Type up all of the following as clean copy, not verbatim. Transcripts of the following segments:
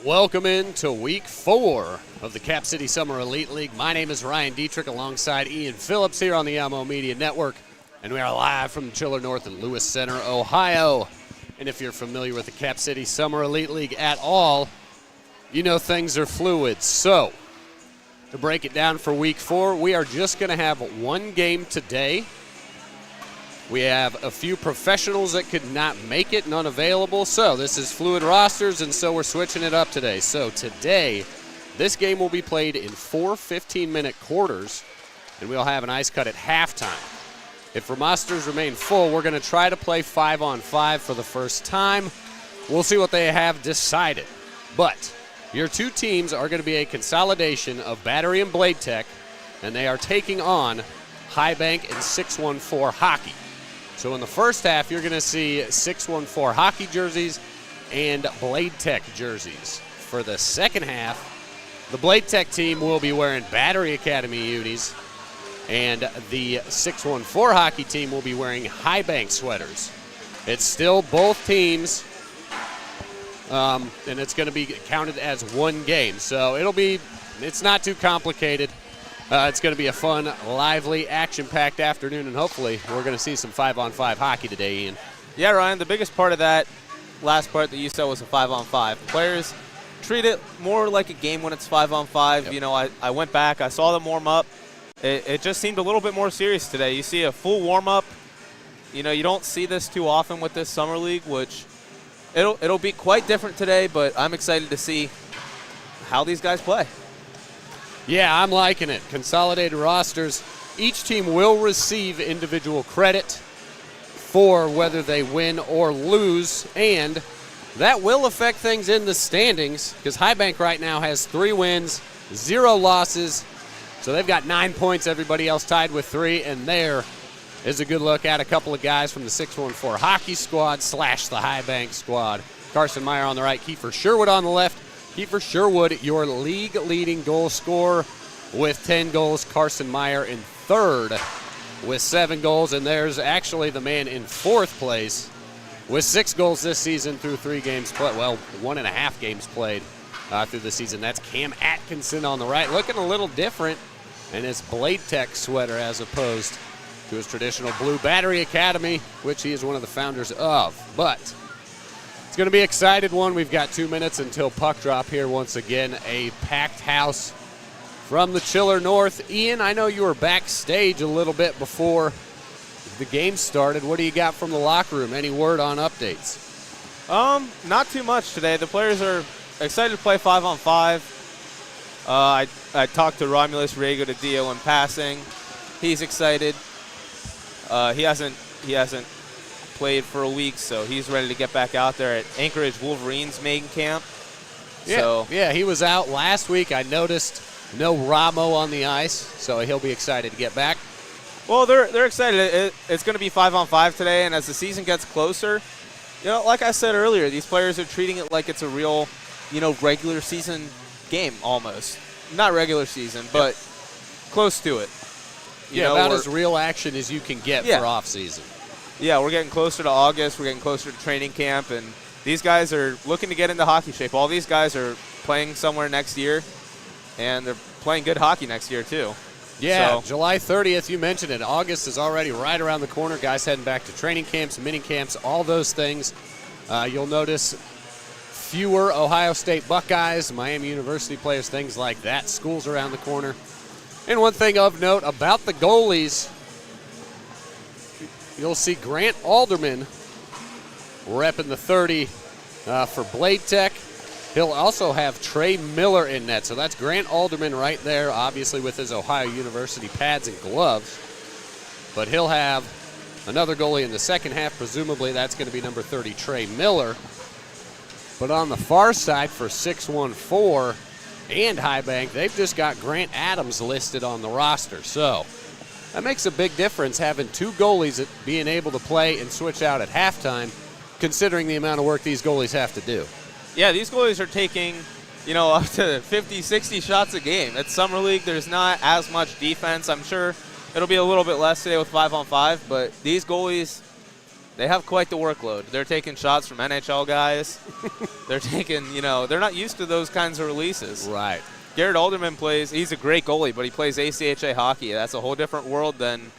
Welcome into week 4 of the Cap City Summer Elite League. My name is Ryan Dietrich alongside Ian Phillips here on the Alamo Media Network. And we are live from the Chiller North in Lewis Center, Ohio. And if you're familiar with the Cap City Summer Elite League at all, you know things are fluid. So, to break it down for week 4, we are just going to have one game today. We have a few professionals that could not make it, none available. So this is fluid rosters, and so we're switching it up today. So today, this game will be played in 4 15-minute quarters, and we'll have an ice cut at halftime. If rosters remain full, we're going to try to play 5-on-5 for the first time. We'll see what they have decided. But your two teams are going to be a consolidation of Battery and Blade Tech, and they are taking on High Bank and 614 Hockey. So in the first half, you're going to see 614 Hockey jerseys and Blade Tech jerseys. For the second half, the Blade Tech team will be wearing Battery Academy unis, and the 614 Hockey team will be wearing High Bank sweaters. It's still both teams, and it's going to be counted as one game. So it's not too complicated. It's going to be a fun, lively, action-packed afternoon, and hopefully we're going to see some 5-on-5 hockey today, Ian. Yeah, Ryan, the biggest part of that last part that you said was a 5-on-5. Players treat it more like a game when it's 5-on-5. Yep. You know, I went back, I saw them warm up. It just seemed a little bit more serious today. You see a full warm-up. You know, you don't see this too often with this summer league, which it'll be quite different today, but I'm excited to see how these guys play. Yeah, I'm liking it. Consolidated rosters. Each team will receive individual credit for whether they win or lose, and that will affect things in the standings because High Bank right now has 3 wins, 0 losses, so they've got 9 points, everybody else tied with 3, and there is a good look at a couple of guys from the 614 Hockey squad / the High Bank squad. Carson Meyer on the right, Kiefer Sherwood on the left. Kiefer Sherwood, your league-leading goal scorer with 10 goals. Carson Meyer in third with 7 goals. And there's actually the man in 4th place with 6 goals this season through 3 games played. Well, 1.5 games played through the season. That's Cam Atkinson on the right, looking a little different in his Blade Tech sweater as opposed to his traditional blue Battery Academy, which he is one of the founders of. But it's going to be an excited one. We've got 2 minutes until puck drop here once again. A packed house from the Chiller North. Ian, I know you were backstage a little bit before the game started. What do you got from the locker room? Any word on updates? Not too much today. The players are excited to play 5-on-5. I talked to Romulus Rego de Dio in passing. He's excited. He hasn't played for a week, so he's ready to get back out there at Anchorage Wolverines main camp. Yeah, he was out last week. I noticed no Ramo on the ice, so he'll be excited to get back. Well, they're excited. It's going to be 5-on-5 today, and as the season gets closer, you know, like I said earlier, these players are treating it like it's a real, you know, regular season game almost. Not regular season, but close to it. About as real action as you can get for off season. Yeah, we're getting closer to August. We're getting closer to training camp, and these guys are looking to get into hockey shape. All these guys are playing somewhere next year, and they're playing good hockey next year too. Yeah, so July 30th, you mentioned it. August is already right around the corner. Guys heading back to training camps, mini camps, all those things. You'll notice fewer Ohio State Buckeyes, Miami University players, things like that. School's around the corner. And one thing of note about the goalies, you'll see Grant Alderman repping the 30 for Blade Tech. He'll also have Trey Miller in net. So that's Grant Alderman right there, obviously with his Ohio University pads and gloves. But he'll have another goalie in the second half. Presumably that's going to be number 30, Trey Miller. But on the far side for 614 and High Bank, they've just got Grant Adams listed on the roster. So that makes a big difference having 2 goalies being able to play and switch out at halftime, considering the amount of work these goalies have to do. Yeah, these goalies are taking, you know, up to 50, 60 shots a game. At Summer League, there's not as much defense. I'm sure it'll be a little bit less today with 5-on-5, but these goalies, They have quite the workload. They're taking shots from NHL guys. They're taking, they're not used to those kinds of releases. Right. Garrett Alderman he's a great goalie, but he plays ACHA hockey. That's a whole different world than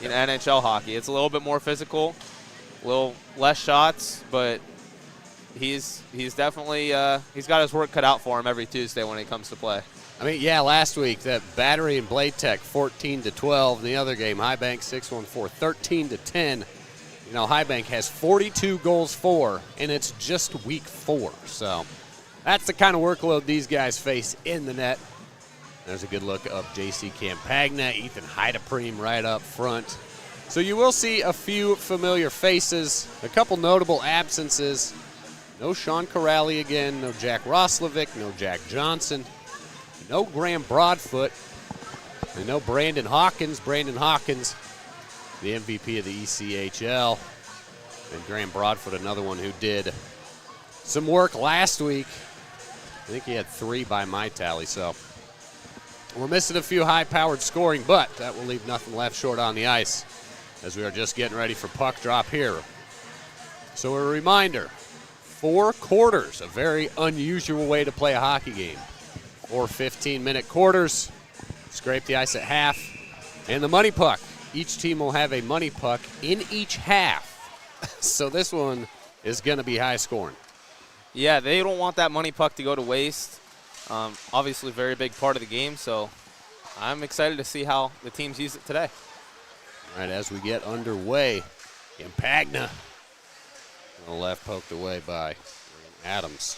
NHL hockey. It's a little bit more physical, a little less shots, but he's definitely he's got his work cut out for him every Tuesday when he comes to play. I mean, yeah, last week, that Battery and Blade Tech 14-12. In the other game, High Bank 614 13-10. High Bank has 42 goals for, and it's just week 4. So that's the kind of workload these guys face in the net. There's a good look of J.C. Campagna, Ethan Heidepriem right up front. So you will see a few familiar faces, a couple notable absences. No Sean Corrali again, no Jack Roslovic, no Jack Johnson, no Graham Broadfoot, and no Brandon Hawkins. Brandon Hawkins, the MVP of the ECHL. And Graham Broadfoot, another one who did some work last week. I think he had 3 by my tally, so we're missing a few high-powered scoring, but that will leave nothing left short on the ice as we are just getting ready for puck drop here. So a reminder, 4 quarters, a very unusual way to play a hockey game. 4 15-minute quarters, scrape the ice at half, and the money puck. Each team will have a money puck in each half. So this one is going to be high scoring. Yeah, they don't want that money puck to go to waste. Obviously, very big part of the game, so I'm excited to see how the teams use it today. All right, as we get underway, Campagna on the left, poked away by Adams.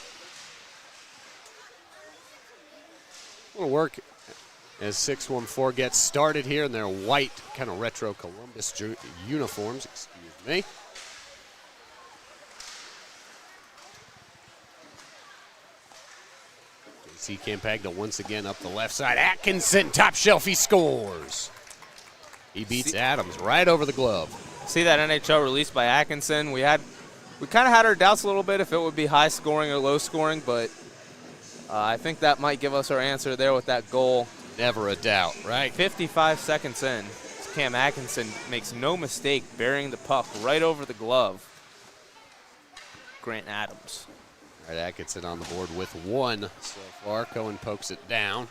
Going to work as 614 gets started here in their white, kind of retro Columbus uniforms, excuse me. JC Campagna once again up the left side. Atkinson, top shelf, he scores. He beats Adams right over the glove. See that NHL release by Atkinson? We kind of had our doubts a little bit if it would be high scoring or low scoring, but I think that might give us our answer there with that goal. Never a doubt, right? 55 seconds in, Cam Atkinson makes no mistake burying the puck right over the glove. Grant Adams. All right, Atkinson on the board with 1 so far. Cohen pokes it down.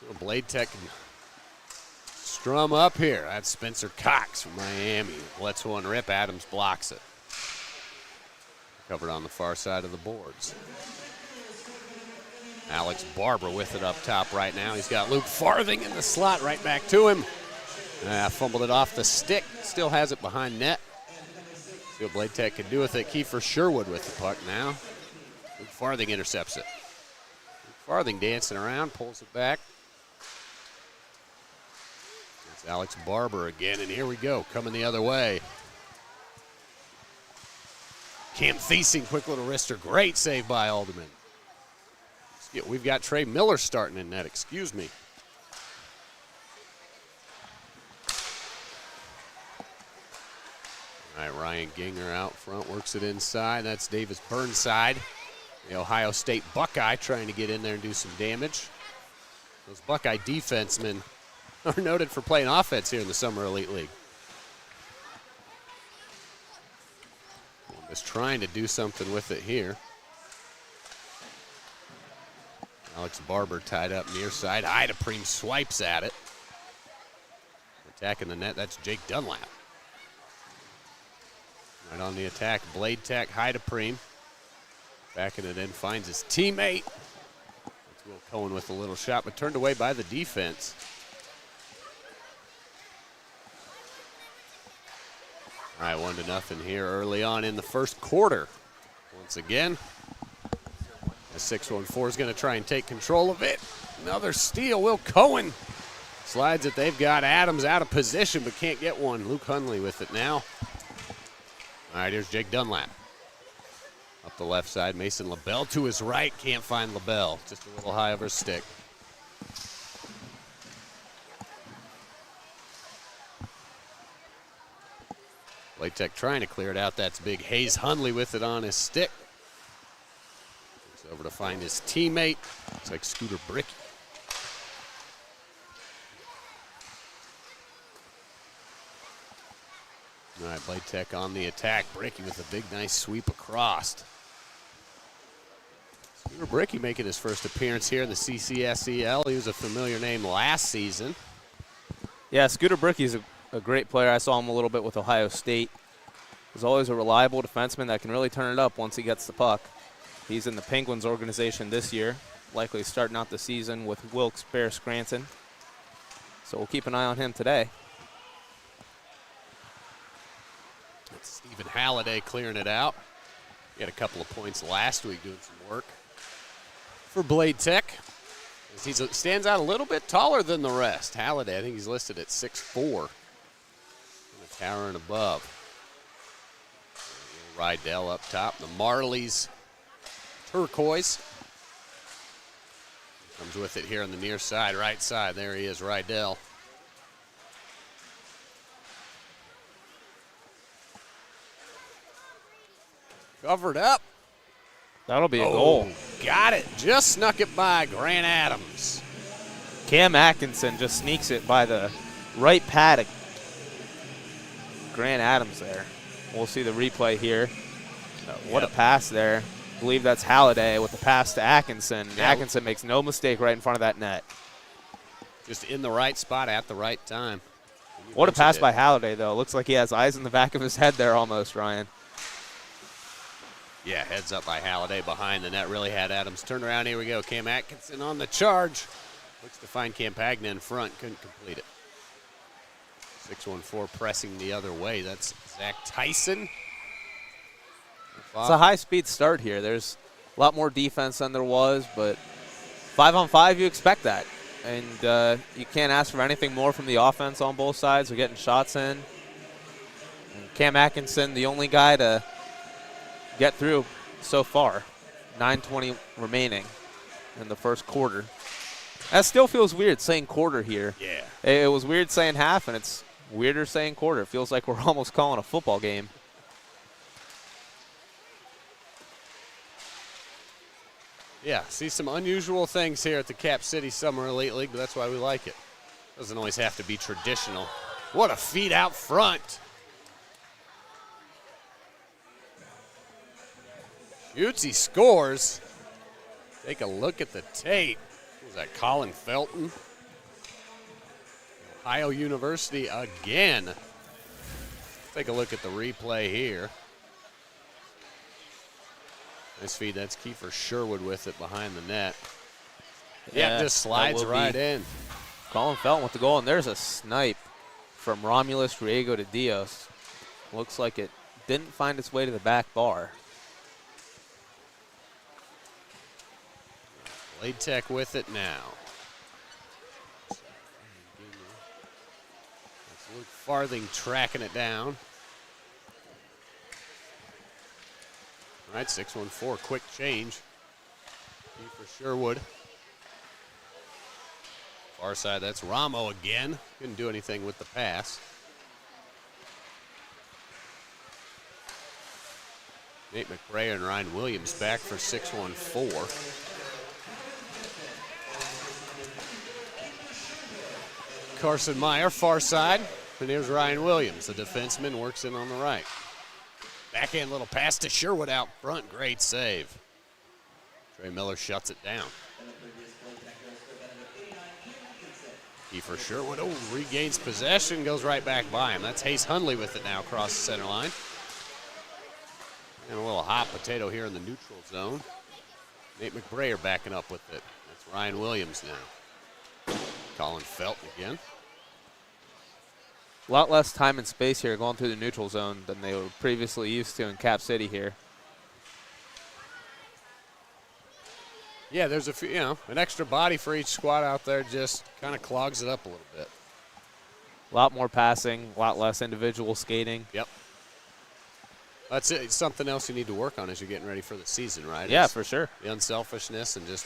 So Blade Tech can strum up here. That's Spencer Cox from Miami. Lets one rip. Adams blocks it. Covered on the far side of the boards. Alex Barber with it up top right now. He's got Luke Farthing in the slot right back to him. Fumbled it off the stick. Still has it behind net. See what Blade Tech can do with it. Kiefer Sherwood with the puck now. Luke Farthing intercepts it. Luke Farthing dancing around, pulls it back. It's Alex Barber again, and here we go, coming the other way. Cam Thiesing, quick little wrister. Great save by Alderman. We've got Trey Miller starting in net, excuse me. All right, Ryan Ginger out front, works it inside. That's Davis Burnside, the Ohio State Buckeye, trying to get in there and do some damage. Those Buckeye defensemen are noted for playing offense here in the Summer Elite League. Columbus trying to do something with it here. Alex Barber tied up near side. Heidepriem swipes at it. Attacking the net, that's Jake Dunlap. Right on the attack, Blade Tech, Heidepriem. Backing it in, finds his teammate. That's Will Cohen with a little shot, but turned away by the defense. All right, 1-0 here early on in the first quarter. Once again, the 614 is going to try and take control of it. Another steal. Will Cohen slides it. They've got Adams out of position, but can't get one. Luke Hunley with it now. All right, here's Jake Dunlap. Up the left side, Mason LaBelle to his right. Can't find LaBelle. Just a little high over his stick. Blade Tech trying to clear it out. That's big Hayes Hunley with it on his stick. He's over to find his teammate. Looks like Scooter Bricky. All right, Blade Tech on the attack. Bricky with a big, nice sweep across. Scooter Bricky making his first appearance here in the CCSEL. He was a familiar name last season. Yeah, Scooter Bricky's a great player. I saw him a little bit with Ohio State. He's always a reliable defenseman that can really turn it up once he gets the puck. He's in the Penguins organization this year, likely starting out the season with Wilkes-Barre Scranton. So we'll keep an eye on him today. That's Stephen Halliday clearing it out. He had a couple of points last week doing some work for Blade Tech. He stands out a little bit taller than the rest. Halliday, I think he's listed at 6'4", in the tower and above. Rydell up top. The Marlies turquoise. Comes with it here on the near side, right side. There he is, Rydell. Covered up. That'll be a goal. Got it. Just snuck it by Grant Adams. Cam Atkinson just sneaks it by the right pad of Grant Adams there. We'll see the replay here. What a pass there. I believe that's Halliday with the pass to Atkinson. Yeah. Atkinson makes no mistake right in front of that net. Just in the right spot at the right time. What a pass by Halliday, though. Looks like he has eyes in the back of his head there almost, Ryan. Yeah, heads up by Halliday behind the net. Really had Adams turned around. Here we go. Cam Atkinson on the charge. Looks to find Campagna in front. Couldn't complete it. 6-1-4 pressing the other way. That's Zach Tyson. It's a high-speed start here. There's a lot more defense than there was, but 5-on-5, you expect that. And you can't ask for anything more from the offense on both sides. They're getting shots in. And Cam Atkinson, the only guy to get through so far. 9:20 remaining in the first quarter. That still feels weird saying quarter here. Yeah. It was weird saying half, and it's weirder saying quarter. It feels like we're almost calling a football game. Yeah, see some unusual things here at the Cap City Summer Elite League, but that's why we like it. Doesn't always have to be traditional. What a feed out front. Shoots, he scores. Take a look at the tape. Was that Colin Felton? Ohio University again. Take a look at the replay here. Nice feed. That's Kiefer Sherwood with it behind the net. Yeah, just slides right in. Colin Felton with the goal, and there's a snipe from Romulus Riego de Dios. Looks like it didn't find its way to the back bar. Blade Tech with it now. That's Luke Farthing tracking it down. All right, 6-1-4, quick change. For Sherwood. Far side, that's Ramo again. Couldn't do anything with the pass. Nate McBrayer and Ryan Williams back for 6-1-4. Carson Meyer, far side. And here's Ryan Williams, the defenseman, works in on the right. Backhand little pass to Sherwood out front. Great save. Trey Miller shuts it down. Kiefer Sherwood regains possession, goes right back by him. That's Hayes Hundley with it now across the center line. And a little hot potato here in the neutral zone. Nate McBrayer backing up with it. That's Ryan Williams now. Colin Felton again. A lot less time and space here going through the neutral zone than they were previously used to in Cap City here. Yeah, there's a few, an extra body for each squad out there just kind of clogs it up a little bit. A lot more passing, a lot less individual skating. Yep. That's it. It's something else you need to work on as you're getting ready for the season, right? Yeah, for sure. The unselfishness and just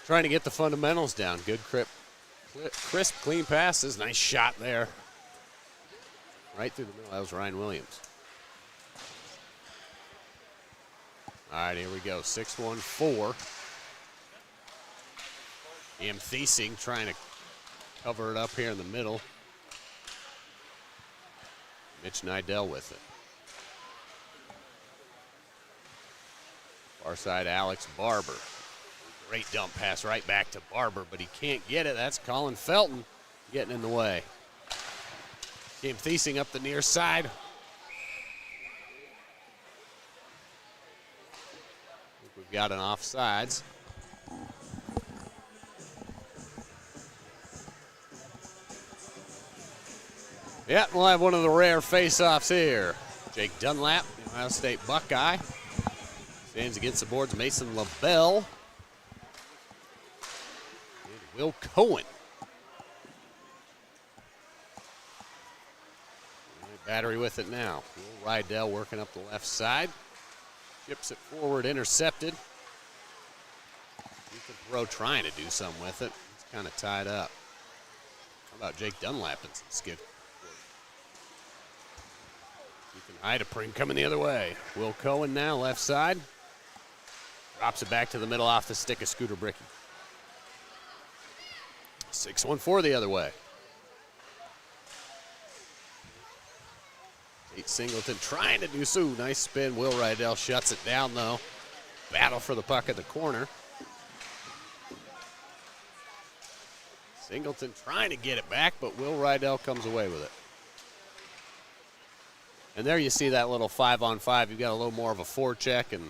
trying to get the fundamentals down. Good crisp, clean passes. Nice shot there. Right through the middle. That was Ryan Williams. All right, here we go. 6-1-4. Ian Thiesing trying to cover it up here in the middle. Mitch Nidell with it. Far side, Alex Barber. Great dump pass right back to Barber, but he can't get it. That's Colin Felton getting in the way. Cam Thiesing up the near side. We've got an offsides. Yeah, we'll have one of the rare face-offs here. Jake Dunlap, the Ohio State Buckeye. Stands against the boards, Mason LaBelle. And Will Cohen. Battery with it now. Will Rydell working up the left side. Chips it forward, intercepted. Ethan Perot trying to do something with it. It's kind of tied up. How about Jake Dunlap and some skid? Ethan Idapring coming the other way. Will Cohen now, left side. Drops it back to the middle off the stick of Scooter Bricky. 6-1-4 the other way. Tate Singleton trying to do so. Nice spin. Will Rydell shuts it down, though. Battle for the puck at the corner. Singleton trying to get it back, but Will Rydell comes away with it. And there you see that little 5-on-5. You've got a little more of a forecheck, and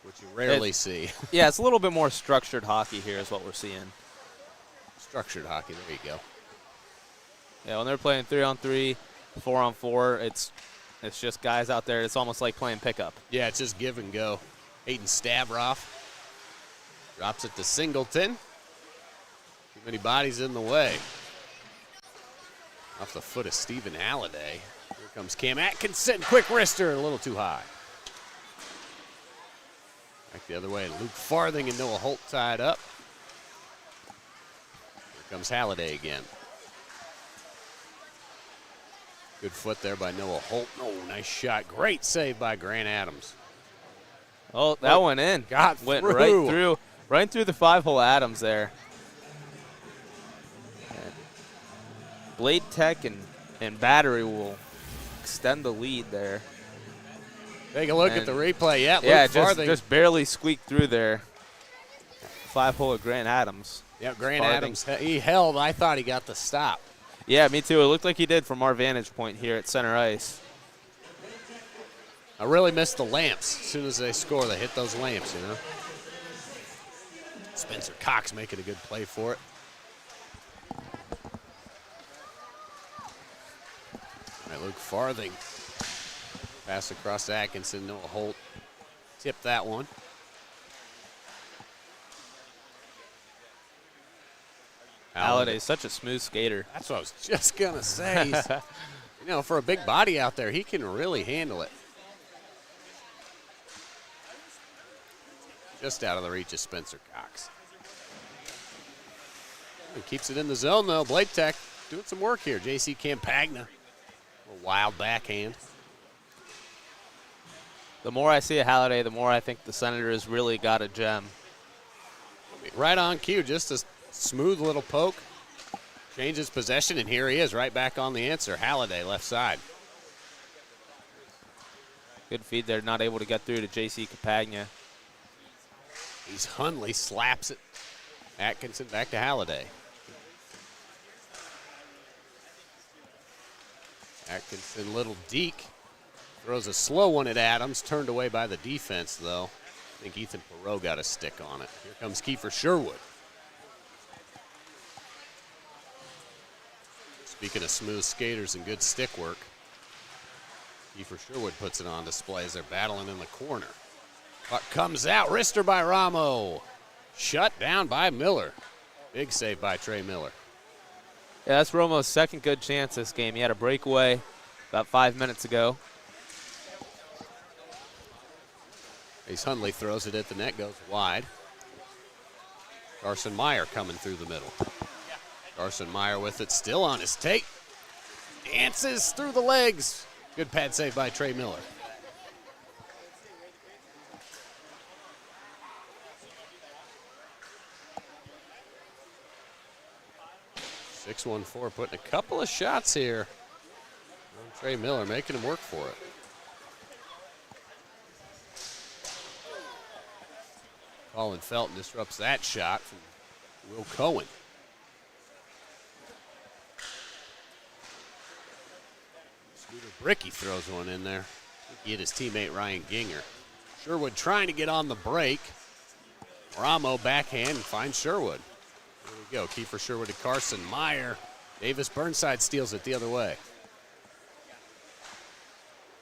which you rarely see. Yeah, it's a little bit more structured hockey here is what we're seeing. Structured hockey, there you go. Yeah, when they're playing 3-on-3, 4-on-4, it's just guys out there. It's almost like playing pickup. Yeah, it's just give and go. Hayden Stavroff drops it to Singleton. Too many bodies in the way. Off the foot of Stephen Halliday. Here comes Cam Atkinson. Quick wrister, a little too high. Back the other way. Luke Farthing and Noah Holt tied up. Here comes Halliday again. Good foot there by Noah Holt. Oh, nice shot. Great save by Grant Adams. Oh, that went in. Went through. right through the 5-hole Adams there. And Blade Tech and Battery will extend the lead there. Take a look at the replay. Yeah, Luke Farthing. just barely squeaked through there. 5-hole of Grant Adams. Yeah, Grant Farthing. Adams. He held. I thought he got the stop. Yeah, me too. It looked like he did from our vantage point here at center ice. I really missed the lamps. As soon as they score, they hit those lamps, you know. Spencer Cox making a good play for it. All right, Luke Farthing. Pass across to Atkinson. Noah Holt tipped that one. Halliday's such a smooth skater. That's what I was just going to say. You know, for a big body out there, he can really handle it. Just out of the reach of Spencer Cox. He keeps it in the zone, though. Blade Tech doing some work here. J.C. Campagna. A wild backhand. The more I see of Halliday, the more I think the Senators really got a gem. Right on cue, just a smooth little poke. Changes possession, and here he is right back on the answer. Halliday, left side. Good feed there, not able to get through to J.C. Campagna. He's Hundley, slaps it. Atkinson back to Halliday. Atkinson, little deke. Throws a slow one at Adams, turned away by the defense, though. I think Ethan Perot got a stick on it. Here comes Kiefer Sherwood. Speaking of smooth skaters and good stick work, Kiefer Sherwood puts it on display as they're battling in the corner. Puck comes out, wrister by Ramo. Shut down by Miller. Big save by Trey Miller. Yeah, that's Romo's second good chance this game. He had a breakaway about 5 minutes ago. Ace Hundley throws it at the net, goes wide. Carson Meyer coming through the middle. Carson Meyer with it, still on his tape. Dances through the legs. Good pad save by Trey Miller. .614 putting a couple of shots here Trey Miller making him work for it. Colin Felton disrupts that shot from Will Cohen. Scooter Bricky throws one in there. He hit his teammate Ryan Ginger. Sherwood trying to get on the break. Ramo backhand and finds Sherwood. There we go. Kiefer Sherwood to Carson Meyer. Davis Burnside steals it the other way.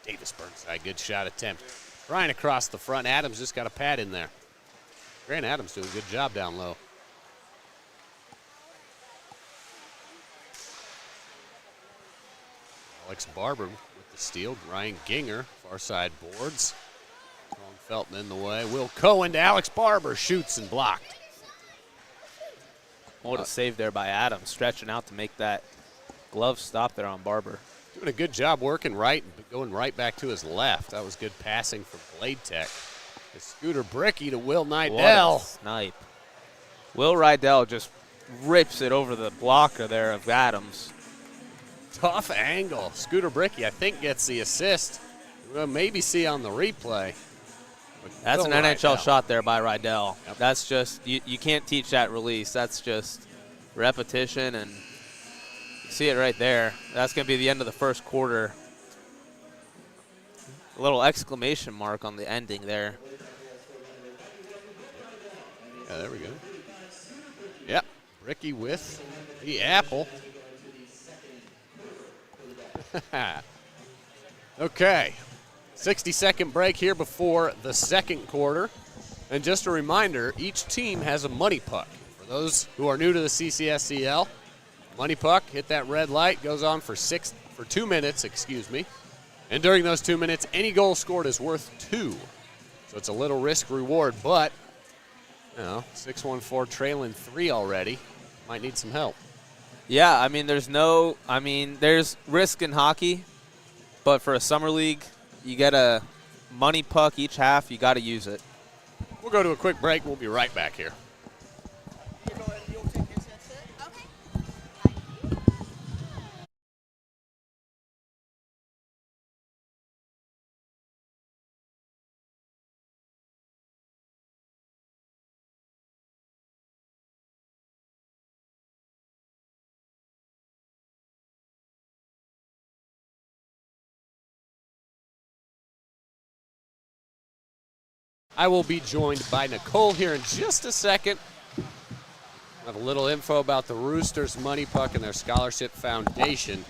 Davis Burnside, good shot attempt. Trying to cross the front. Adams just got a pad in there. Grant Adams doing a good job down low. Alex Barber with the steal. Ryan Ginger, far side boards. Colin Felton in the way. Will Cohen to Alex Barber, shoots and blocked. What a save there by Adams, stretching out to make that glove stop there on Barber. Doing a good job working right and going right back to his left. That was good passing from Blade Tech. The Scooter Bricky to Will Nidell. What a snipe. Will Rydell just rips it over the blocker there of Adams. Tough angle. Scooter Bricky, I think, gets the assist. We'll maybe see on the replay. That's an NHL shot there by Rydell. Yep. That's just, you can't teach that release. That's just repetition, and you see it right there. That's going to be the end of the first quarter. A little exclamation mark on the ending there. Yeah, there we go. Yep, Bricky with the apple. Okay, 60-second break here before the second quarter. And just a reminder, each team has a money puck. For those who are new to the CCSEL, money puck, hit that red light, goes on for 2 minutes, And during those 2 minutes, any goal scored is worth 2. So it's a little risk reward, but 6-1-4 trailing 3 already. Might need some help. Yeah, I mean, there's risk in hockey, but for a summer league, you get a money puck each half. You got to use it. We'll go to a quick break. We'll be right back here. I will be joined by Nicole here in just a second. Have a little info about the Roosters Money Puck and their Scholarship Foundation.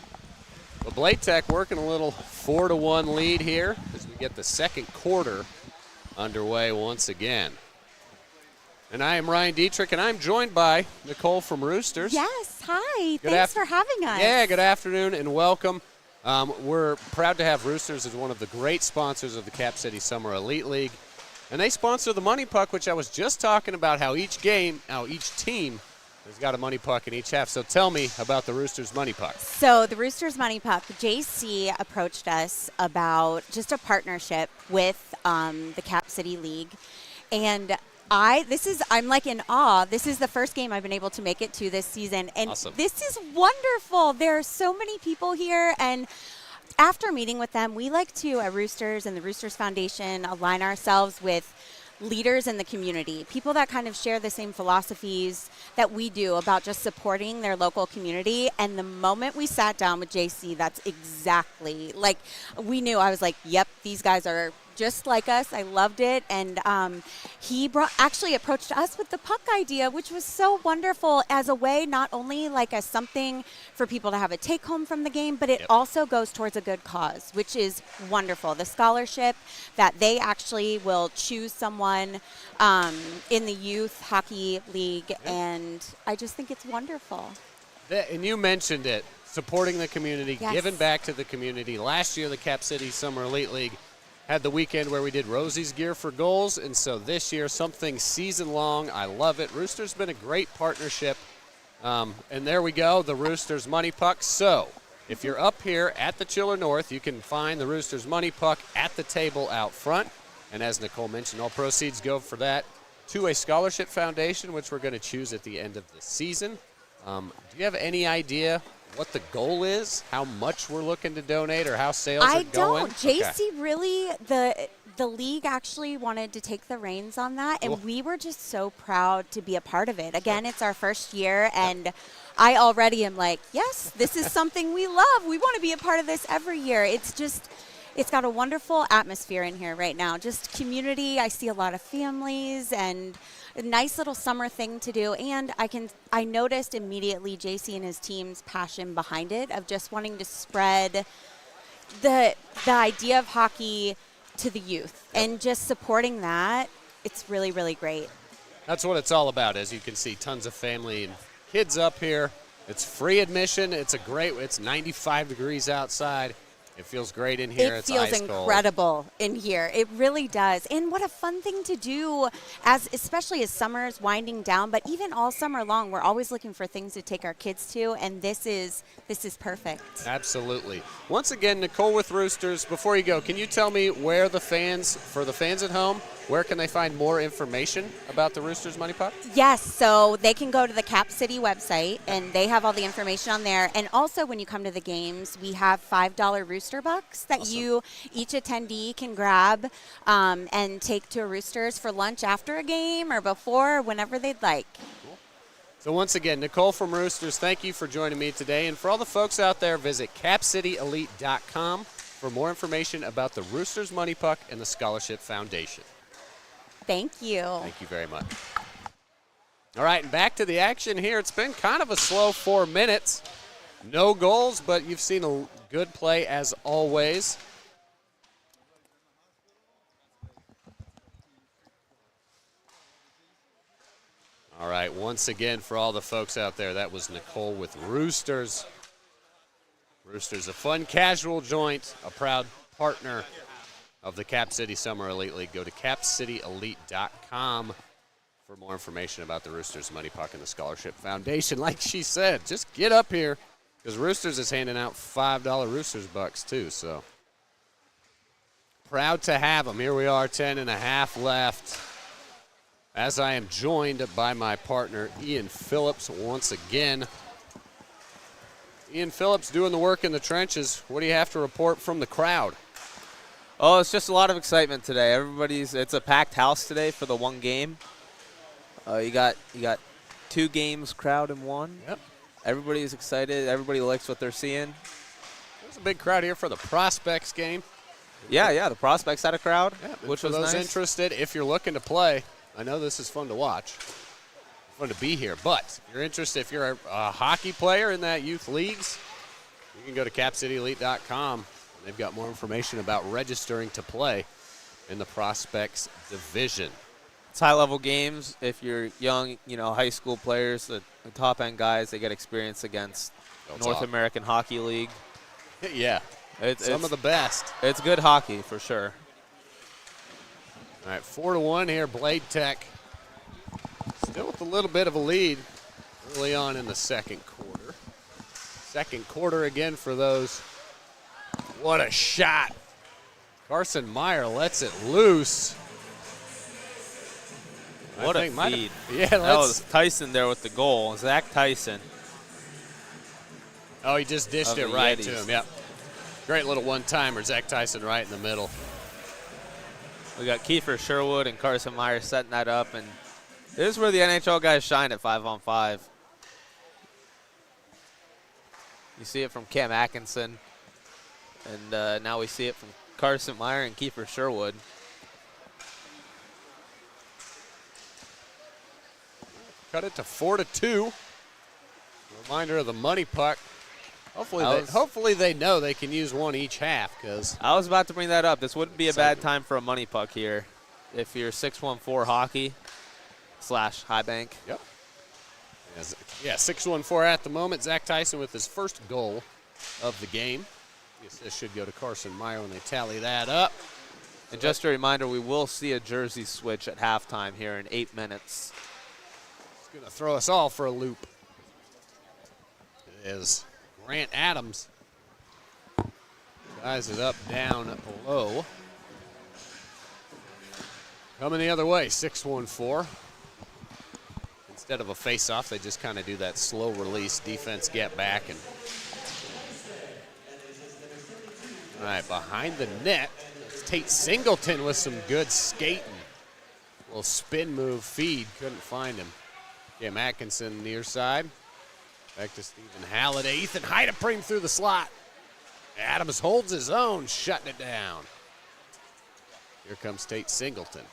But Blade Tech working a little 4-1 lead here as we get the second quarter underway once again. And I am Ryan Dietrich, and I'm joined by Nicole from Roosters. Yes, hi. Thanks for having us. Yeah, good afternoon and welcome. We're proud to have Roosters as one of the great sponsors of the Cap City Summer Elite League. And they sponsor the Money Puck, which I was just talking about how each team has got a Money Puck in each half. So tell me about the Roosters Money Puck. So the Roosters Money Puck, JC approached us about just a partnership with the Cap City League. And I'm like in awe. This is the first game I've been able to make it to this season. And awesome. This is wonderful. There are so many people here, and after meeting with them, we like to, at Roosters and the Roosters Foundation, align ourselves with leaders in the community, people that kind of share the same philosophies that we do about just supporting their local community. And the moment we sat down with JC, that's exactly, like, we knew. I was like, yep, these guys are just like us. I loved it. And he actually approached us with the puck idea, which was so wonderful, as a way not only like as something for people to have a take home from the game, but it also goes towards a good cause, which is wonderful. The scholarship that they actually will choose someone in the youth hockey league, and I just think it's wonderful. And you mentioned it, supporting the community, Yes. giving back to the community. Last year, the Cap City Summer Elite League had the weekend where we did Rosie's Gear for Goals, and so this year, something season-long. I love it. Roosters been a great partnership. And there we go, the Roosters Money Puck. So if you're up here at the Chiller North, you can find the Roosters Money Puck at the table out front. And as Nicole mentioned, all proceeds go for that to a scholarship foundation, which we're going to choose at the end of the season. Do you have any idea what the goal is, how much we're looking to donate, or how sales are going? I don't. JC really, the league actually wanted to take the reins on that, and we were just so proud to be a part of it. Again, it's our first year, and I already am like, yes, this is something we love. We want to be a part of this every year. It's got a wonderful atmosphere in here right now. Just community. I see a lot of families and a nice little summer thing to do. And I noticed immediately JC and his team's passion behind it of just wanting to spread the idea of hockey to the youth and just supporting that. It's really, really great. That's what it's all about. As you can see, tons of family and kids up here. It's free admission. It's 95 degrees outside. It feels great in here. It it's feels ice cold. incredible in here. It really does. And what a fun thing to do, especially as summer is winding down. But even all summer long, we're always looking for things to take our kids to, and this is perfect. Absolutely. Once again, Nicole with Roosters. Before you go, can you tell me for the fans at home, where can they find more information about the Roosters Money Puck? Yes, so they can go to the Cap City website, and they have all the information on there. And also, when you come to the games, we have $5 Rooster Bucks that each attendee can grab and take to a Roosters for lunch after a game or before, whenever they'd like. Cool. So once again, Nicole from Roosters, thank you for joining me today. And for all the folks out there, visit capcityelite.com for more information about the Roosters Money Puck and the Scholarship Foundation. Thank you. Thank you very much. All right, and back to the action here. It's been kind of a slow 4 minutes. No goals, but you've seen a good play as always. All right, once again, for all the folks out there, that was Nicole with Roosters. Roosters, a fun, casual joint, a proud partner of the Cap City Summer Elite League. Go to capcityelite.com for more information about the Roosters Money Puck and the Scholarship Foundation. Like she said, just get up here because Roosters is handing out $5 Roosters Bucks too. So proud to have them. Here we are, 10.5 left. As I am joined by my partner, Ian Phillips, once again. Ian Phillips doing the work in the trenches. What do you have to report from the crowd? Oh, it's just a lot of excitement today. It's a packed house today for the one game. You got 2 games crowd in one. Yep. Everybody's excited. Everybody likes what they're seeing. There's a big crowd here for the Prospects game. Yeah, the Prospects had a crowd, Yeah, which for was those nice. interested, if you're looking to play, I know this is fun to watch, fun to be here. But if you're interested, if you're a hockey player in that youth leagues, you can go to capcityelite.com. They've got more information about registering to play in the Prospects division. It's high-level games. If you're young, high school players, the top-end guys, they get experience against North American Hockey League. Yeah, some of the best. It's good hockey for sure. All right, 4-1 here, Blade Tech. Still with a little bit of a lead early on in the second quarter. Second quarter again for those. What a shot. Carson Meyer lets it loose. What a feed. Yeah, that was Tyson there with the goal. Zach Tyson. Oh, he just dished it right to him. Yep. Great little one-timer. Zach Tyson right in the middle. We got Kiefer Sherwood and Carson Meyer setting that up, and this is where the NHL guys shine at 5-on-5. You see it from Cam Atkinson, and now we see it from Carson Meyer and Kiefer Sherwood. Cut it to 4-2. Reminder of the money puck. Hopefully they know they can use one each half. Because I was about to bring that up. This wouldn't be a bad time for a money puck here if you're 614 hockey / high bank. Yep. Yeah, 614 at the moment. Zach Tyson with his first goal of the game. This should go to Carson Meyer when they tally that up. And just a reminder, we will see a jersey switch at halftime here in 8 minutes. It's going to throw us all for a loop. It is Grant Adams. Ties it up, down, below. Coming the other way, 614. Instead of a face-off, they just kind of do that slow release defense, get back, and All right, behind the net, it's Tate Singleton with some good skating. Little spin move feed, couldn't find him. Cam Atkinson near side. Back to Stephen Halliday. Ethan Heidepring through the slot. Adams holds his own, shutting it down. Here comes Tate Singleton.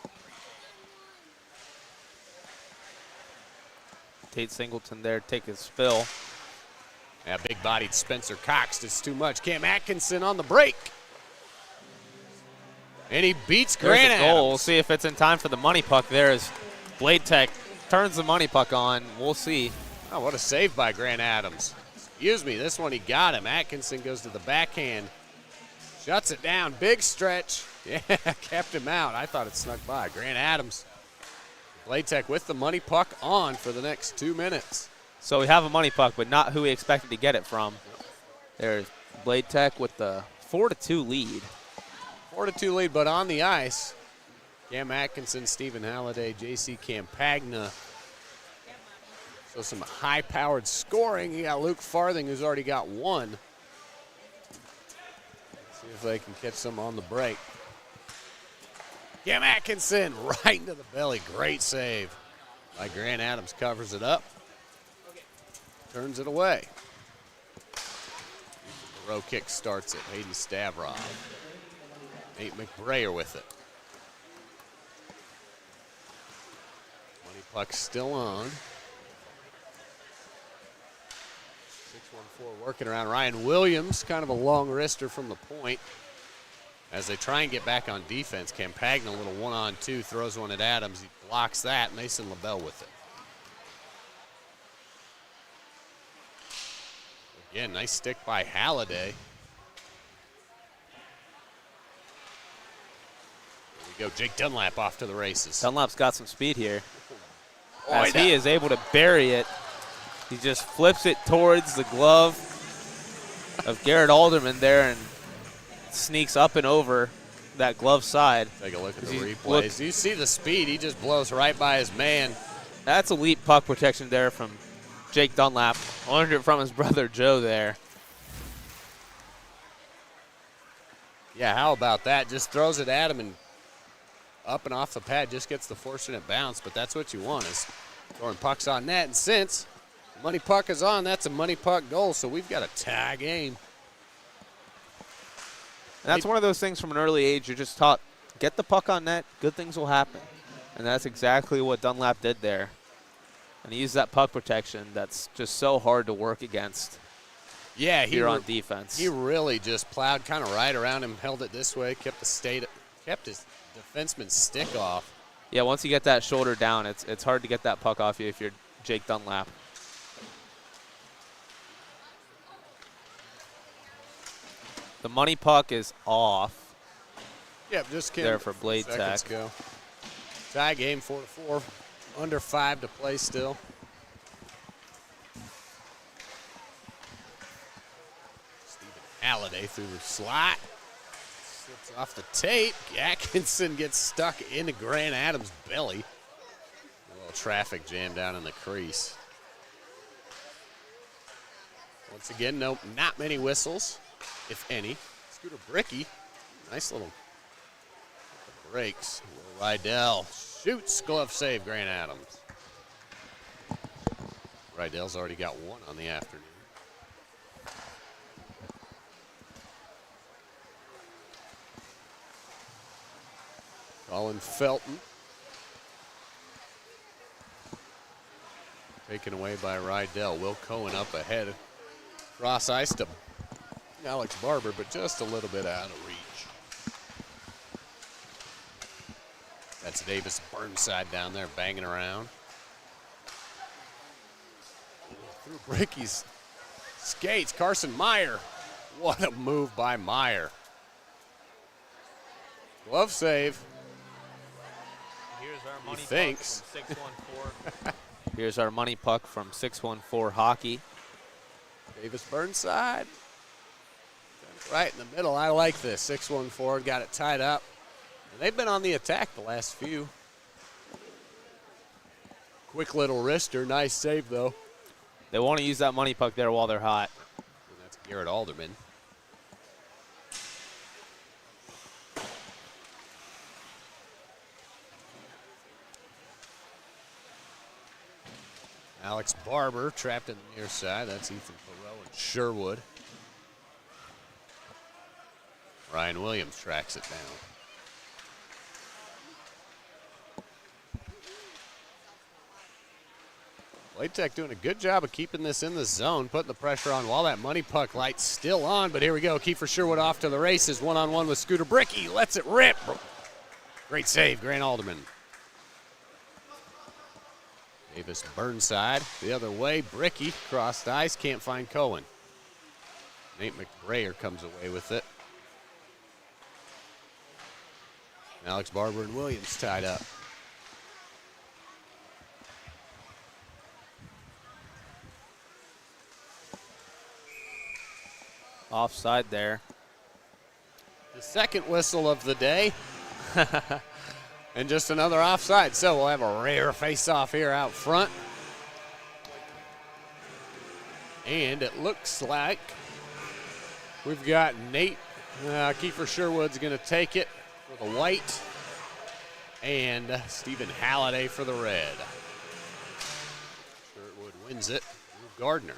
Tate Singleton there, take his spill. Yeah, big-bodied Spencer Cox does too much. Cam Atkinson on the break. And he beats Grant There's a goal. We'll Adams. see if it's in time for the money puck there as Blade Tech turns the money puck on. We'll see. Oh, what a save by Grant Adams. Excuse me, this one he got him. Atkinson goes to the backhand. Shuts it down. Big stretch. Yeah, kept him out. I thought it snuck by. Grant Adams. Blade Tech with the money puck on for the next 2 minutes. So we have a money puck, but not who we expected to get it from. There's Blade Tech with the 4-2 lead. 4-2 lead, but on the ice, Cam Atkinson, Stephen Halliday, J.C. Campagna. So some high-powered scoring. You got Luke Farthing, who's already got one. See if they can catch some on the break. Cam Atkinson right into the belly. Great save by Grant Adams. Covers it up. Turns it away. The row kick starts it. Hayden Stavrov. Nate McBrayer with it. Money puck still on. 6-1-4 working around Ryan Williams. Kind of a long wrister from the point. As they try and get back on defense, Campagna, a little 1-on-2, throws one at Adams. He blocks that. Mason LaBelle with it. Again, nice stick by Halliday. Here we go. Jake Dunlap off to the races. Dunlap's got some speed here. As he is able to bury it, he just flips it towards the glove of Garrett Alderman there and sneaks up and over that glove side. Take a look at the replays. You see the speed. He just blows right by his man. That's elite puck protection there from Jake Dunlap. Learned it from his brother Joe there. Yeah, how about that? Just throws it at him and up and off the pad. Just gets the fortunate bounce, but that's what you want is throwing pucks on net. And since the money puck is on, that's a money puck goal, so we've got a tie game. And that's one of those things from an early age you're just taught, get the puck on net, good things will happen. And that's exactly what Dunlap did there. And he used that puck protection that's just so hard to work against. Yeah, here on defense. He really just plowed kind of right around him, held it this way, kept his defenseman's stick off. Yeah, once you get that shoulder down, it's hard to get that puck off you if you're Jake Dunlap. The money puck is off. Yep, just there for Blade Tech. Go. Tie game 4-4. Under 5 to play still. Stephen Halliday through the slot. Slips off the tape. Atkinson gets stuck into Grant Adams' belly. A little traffic jam down in the crease. Once again, not many whistles, if any. Scooter Bricky, nice little breaks. Rydell shoots, glove save, Grant Adams. Rydell's already got one on the afternoon. Colin Felton. Taken away by Rydell. Will Cohen up ahead. Cross ice to Alex Barber, but just a little bit out of reach. That's Davis Burnside down there banging around. Through Bricky's skates, Carson Meyer. What a move by Meyer. Glove save. Here's our money thinks. puck from 614. Here's our money puck from 614 Hockey. Davis Burnside. Right in the middle. I like this. 614 got it tied up. And they've been on the attack the last few. Quick little wrister. Nice save, though. They want to use that money puck there while they're hot. And that's Garrett Alderman. Alex Barber trapped in the near side. That's Ethan Perot and Sherwood. Ryan Williams tracks it down. Blade Tech doing a good job of keeping this in the zone, putting the pressure on while that money puck light's still on. But here we go. Kiefer Sherwood off to the races. One-on-one with Scooter Bricky. Lets it rip. Great save, Grant Alderman. Davis Burnside the other way. Bricky crossed ice. Can't find Cohen. Nate McBrayer comes away with it. Alex Barber and Williams tied up. Offside there. The second whistle of the day. And just another offside. So we'll have a rare face-off here out front. And it looks like we've got Nate. Kiefer Sherwood's going to take it for the white. And Stephen Halliday for the red. Sherwood wins it. Gardner.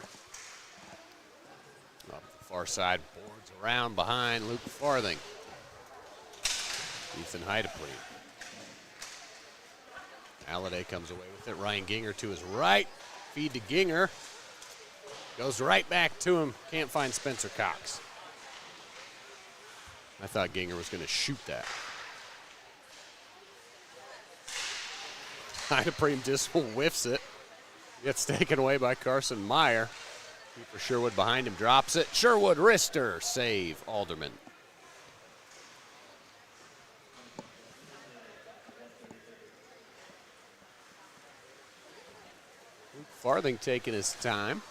Up the far side, boards around behind Luke Farthing. Ethan Heidepley. Halliday comes away with it. Ryan Ginger to his right. Feed to Ginger. Goes right back to him. Can't find Spencer Cox. I thought Ginger was going to shoot that. Heidepley just whiffs it. Gets taken away by Carson Meyer. Kiefer Sherwood behind him drops it. Sherwood wrister. Save Alderman. Farthing taking his time.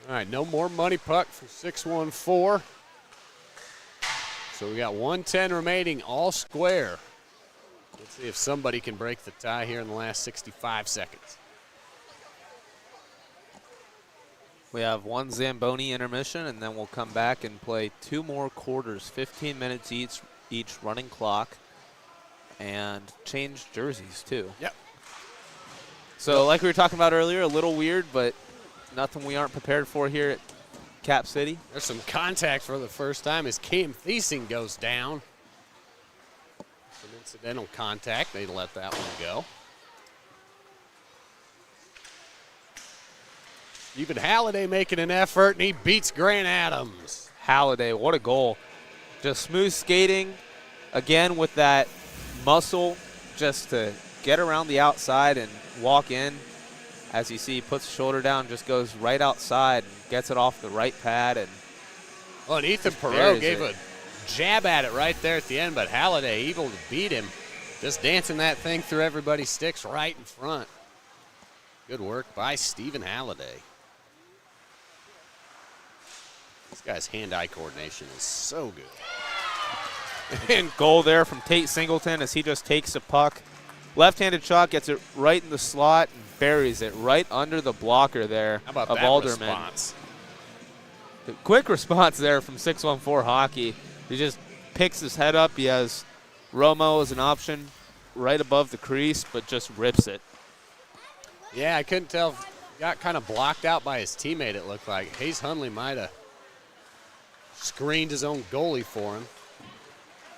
All right, no more money puck for 6-1-4. So we got 1:10 remaining, all square. Let's see if somebody can break the tie here in the last 65 seconds. We have one Zamboni intermission, and then we'll come back and play 2 more quarters, 15 minutes each running clock, and change jerseys too. Yep. So like we were talking about earlier, a little weird, but nothing we aren't prepared for here at Cap City. There's some contact for the first time as Cam Thiesing goes down. Some incidental contact. They let that one go. Even Halliday making an effort, and he beats Grant Adams. Halliday, what a goal. Just smooth skating, again with that muscle just to get around the outside and walk in. As you see, he puts the shoulder down, just goes right outside and gets it off the right pad. And well, and Ethan Perot gave a jab at it right there at the end, but Halliday able to beat him. Just dancing that thing through everybody's sticks right in front. Good work by Stephen Halliday. This guy's hand-eye coordination is so good. And goal there from Tate Singleton as he just takes the puck. Left-handed shot, gets it right in the slot, and buries it right under the blocker there. How about of that Alderman. response? The quick response there from 614 Hockey. He just picks his head up. He has Romo as an option right above the crease, but just rips it. Yeah, I couldn't tell. Got kind of blocked out by his teammate, it looked like. Hayes Hundley might have screened his own goalie for him.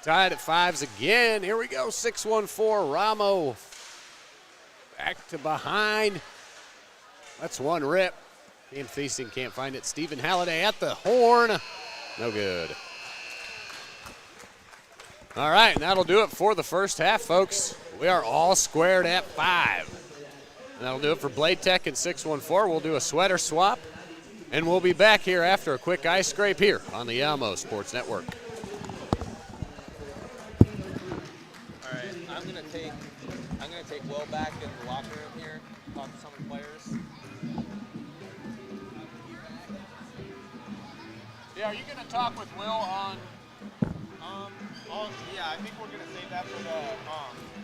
Tied at 5s again. Here we go, 6-1-4. Ramo back to behind. That's one rip. Cam Thiesing can't find it. Stephen Halliday at the horn. No good. All right, and that'll do it for the first half, folks. We are all squared at 5. And that'll do it for Blade Tech and 6-1-4. We'll do a sweater swap, and we'll be back here after a quick ice scrape here on the Alamo Sports Network. All right, I'm gonna take Will back in the locker room here, talk to some of the players. Yeah, are you going to talk with Will on? Yeah, I think we're gonna save that for the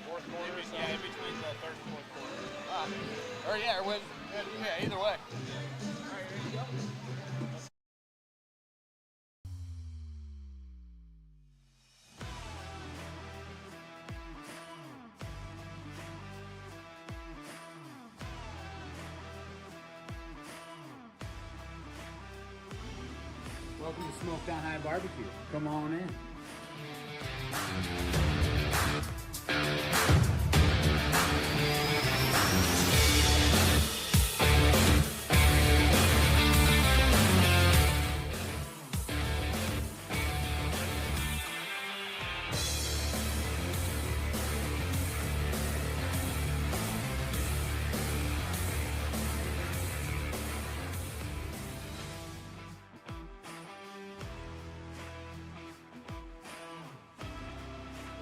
fourth quarter. Yeah, in between the third and fourth quarter. Or yeah, or when? Yeah, either way. Welcome to Smoked on High Barbecue. Come on in.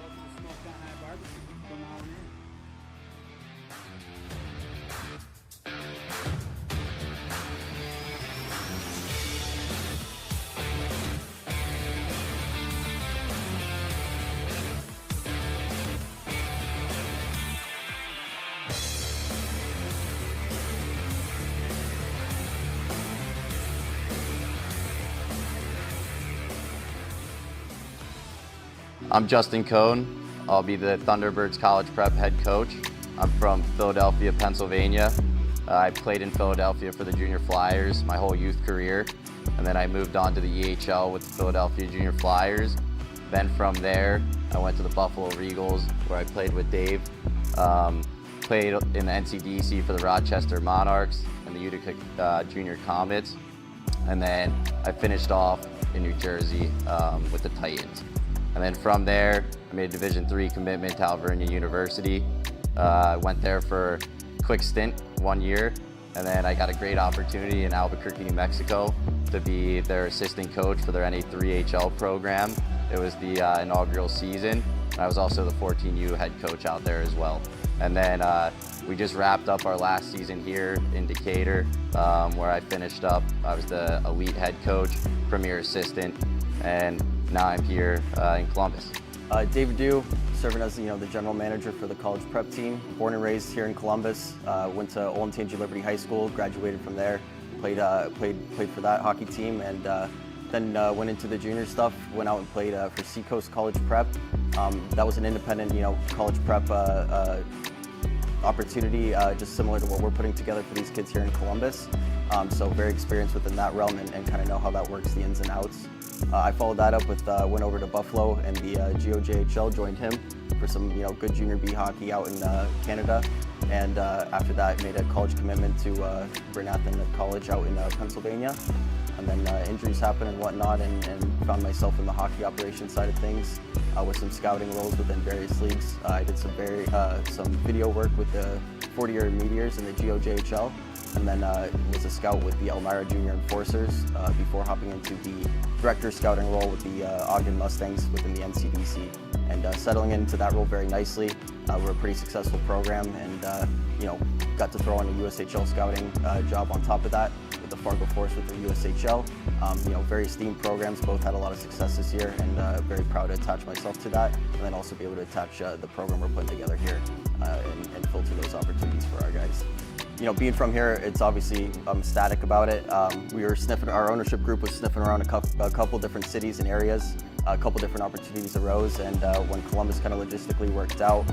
Welcome to Smoked on High Barbecue. Come on in. I'm Justin Cohn. I'll be the Thunderbirds College Prep head coach. I'm from Philadelphia, Pennsylvania. I played in Philadelphia for the Junior Flyers my whole youth career, and then I moved on to the EHL with the Philadelphia Junior Flyers. Then from there, I went to the Buffalo Regals, where I played with Dave. Played in the NCDC for the Rochester Monarchs and the Utica Junior Comets. And then I finished off in New Jersey with the Titans. And then from there, I made a Division III commitment to Alvernia University. I went there for a quick stint, 1 year, and then I got a great opportunity in Albuquerque, New Mexico to be their assistant coach for their NA3HL program. It was the inaugural season, and I was also the 14U head coach out there as well. And then we just wrapped up our last season here in Decatur, where I finished up. I was the elite head coach, premier assistant, and now I'm here in Columbus. David Dew, serving as the general manager for the college prep team. Born and raised here in Columbus. Went to Olentangy Liberty High School, graduated from there. Played for that hockey team, and then went into the junior stuff. Went out and played for Seacoast College Prep. That was an independent, college prep opportunity, just similar to what we're putting together for these kids here in Columbus. So very experienced within that realm and kind of know how that works, the ins and outs. I followed that up with went over to Buffalo and the GOJHL, joined him for some good junior B hockey out in Canada, and after that made a college commitment to Bernathen College out in Pennsylvania. And then injuries happened and whatnot, and found myself in the hockey operations side of things with some scouting roles within various leagues. I did some video work with the 40-year Meteors in the GOJHL, and then was a scout with the Elmira Junior Enforcers before hopping into the director scouting role with the Ogden Mustangs within the NCDC, and settling into that role very nicely. We're a pretty successful program, and got to throw on a USHL scouting job on top of that with the Fargo Force with the USHL. Very esteemed programs, both had a lot of success this year, and very proud to attach myself to that, and then also be able to attach the program we're putting together here and filter those opportunities for our guys. Being from here, it's obviously I'm ecstatic about it. We were sniffing, our ownership group was sniffing around a couple different cities and areas. A couple different opportunities arose, and when Columbus kind of logistically worked out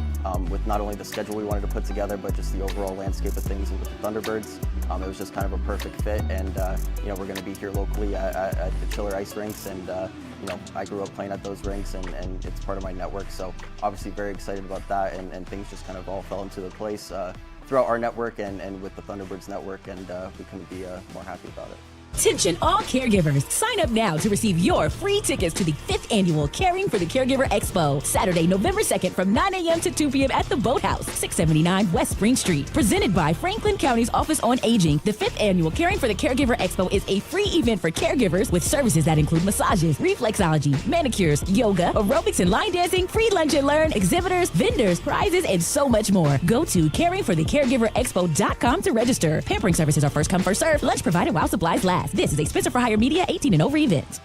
with not only the schedule we wanted to put together, but just the overall landscape of things with the Thunderbirds, it was just kind of a perfect fit. And we're going to be here locally at the Chiller Ice Rinks, and I grew up playing at those rinks, and it's part of my network. So obviously very excited about that, and things just kind of all fell into the place throughout our network and with the Thunderbirds network, and we couldn't be more happy about it. Attention all caregivers, sign up now to receive your free tickets to the 5th annual Caring for the Caregiver Expo, Saturday, November 2nd from 9 a.m. to 2 p.m. at the Boathouse, 679 West Spring Street. Presented by Franklin County's Office on Aging, the 5th annual Caring for the Caregiver Expo is a free event for caregivers with services that include massages, reflexology, manicures, yoga, aerobics and line dancing, free lunch and learn, exhibitors, vendors, prizes, and so much more. Go to caringforthecaregiverexpo.com to register. Pampering services are first come, first served. Lunch provided while supplies last. This is a Spencer for Hire Media 18 and over event.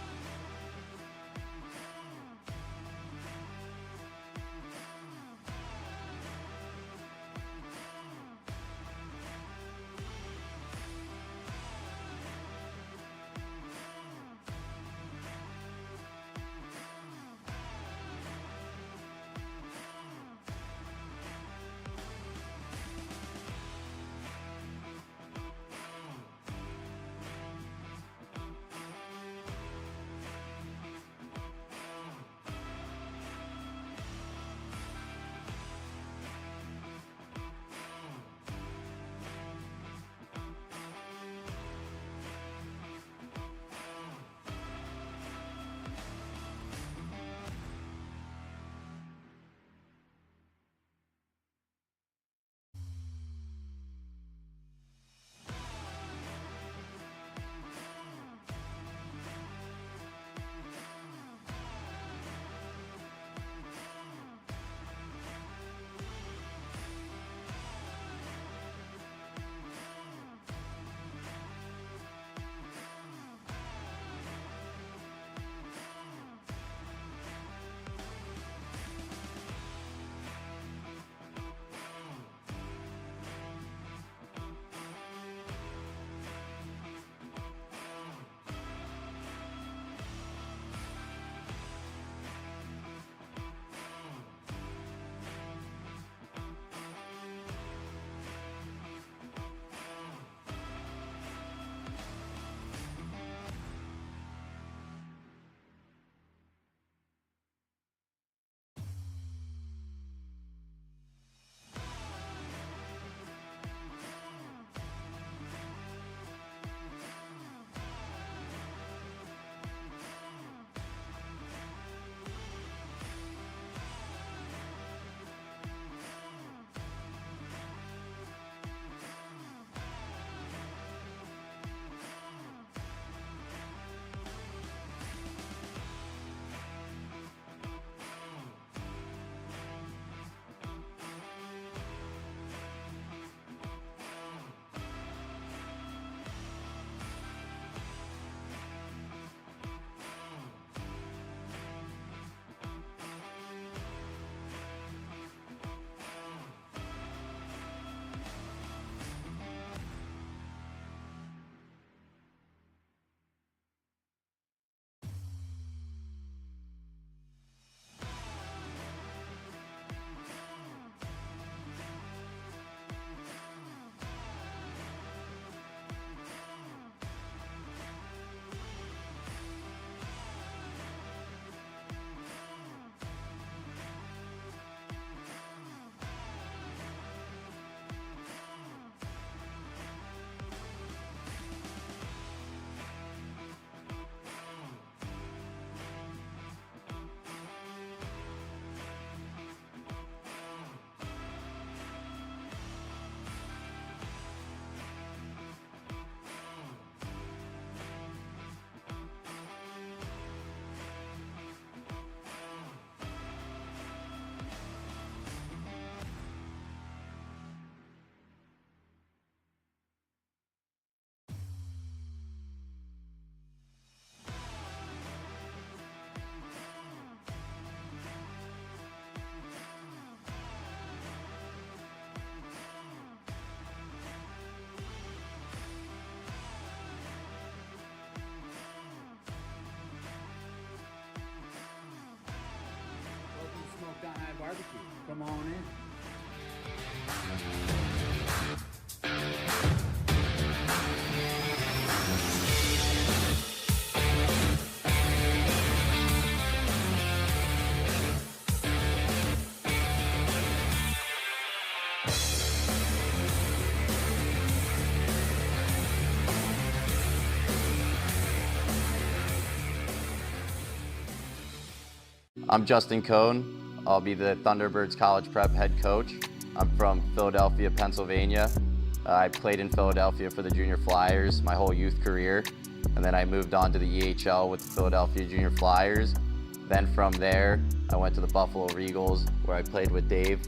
barbecue. Come on in. I'm Justin Cohn. I'll be the Thunderbirds College Prep head coach. I'm from Philadelphia, Pennsylvania. I played in Philadelphia for the Junior Flyers my whole youth career, and then I moved on to the EHL with the Philadelphia Junior Flyers. Then from there, I went to the Buffalo Regals, where I played with Dave.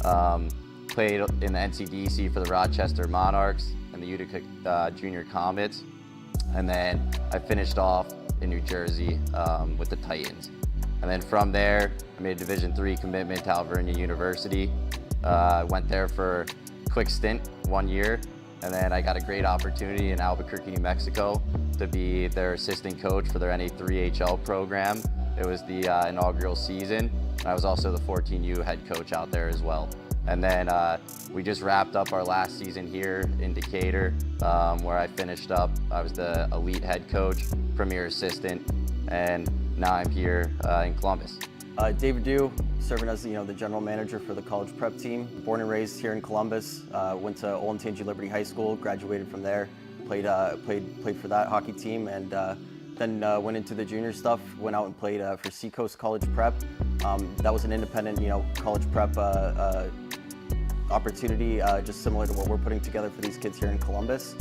Played in the NCDC for the Rochester Monarchs and the Utica Junior Comets. And then I finished off in New Jersey with the Titans. And then from there, I made a Division III commitment to Alvernia University. I went there for a quick stint, 1 year, and then I got a great opportunity in Albuquerque, New Mexico to be their assistant coach for their NA3HL program. It was the inaugural season, and I was also the 14U head coach out there as well. And then we just wrapped up our last season here in Decatur, where I finished up. I was the elite head coach, premier assistant, and now I'm here in Columbus. David Dew, serving as the general manager for the college prep team. Born and raised here in Columbus. Went to Olentangy Liberty High School. Graduated from there. Played for that hockey team, and then went into the junior stuff. Went out and played for Seacoast College Prep. That was an independent, college prep opportunity, just similar to what we're putting together for these kids here in Columbus.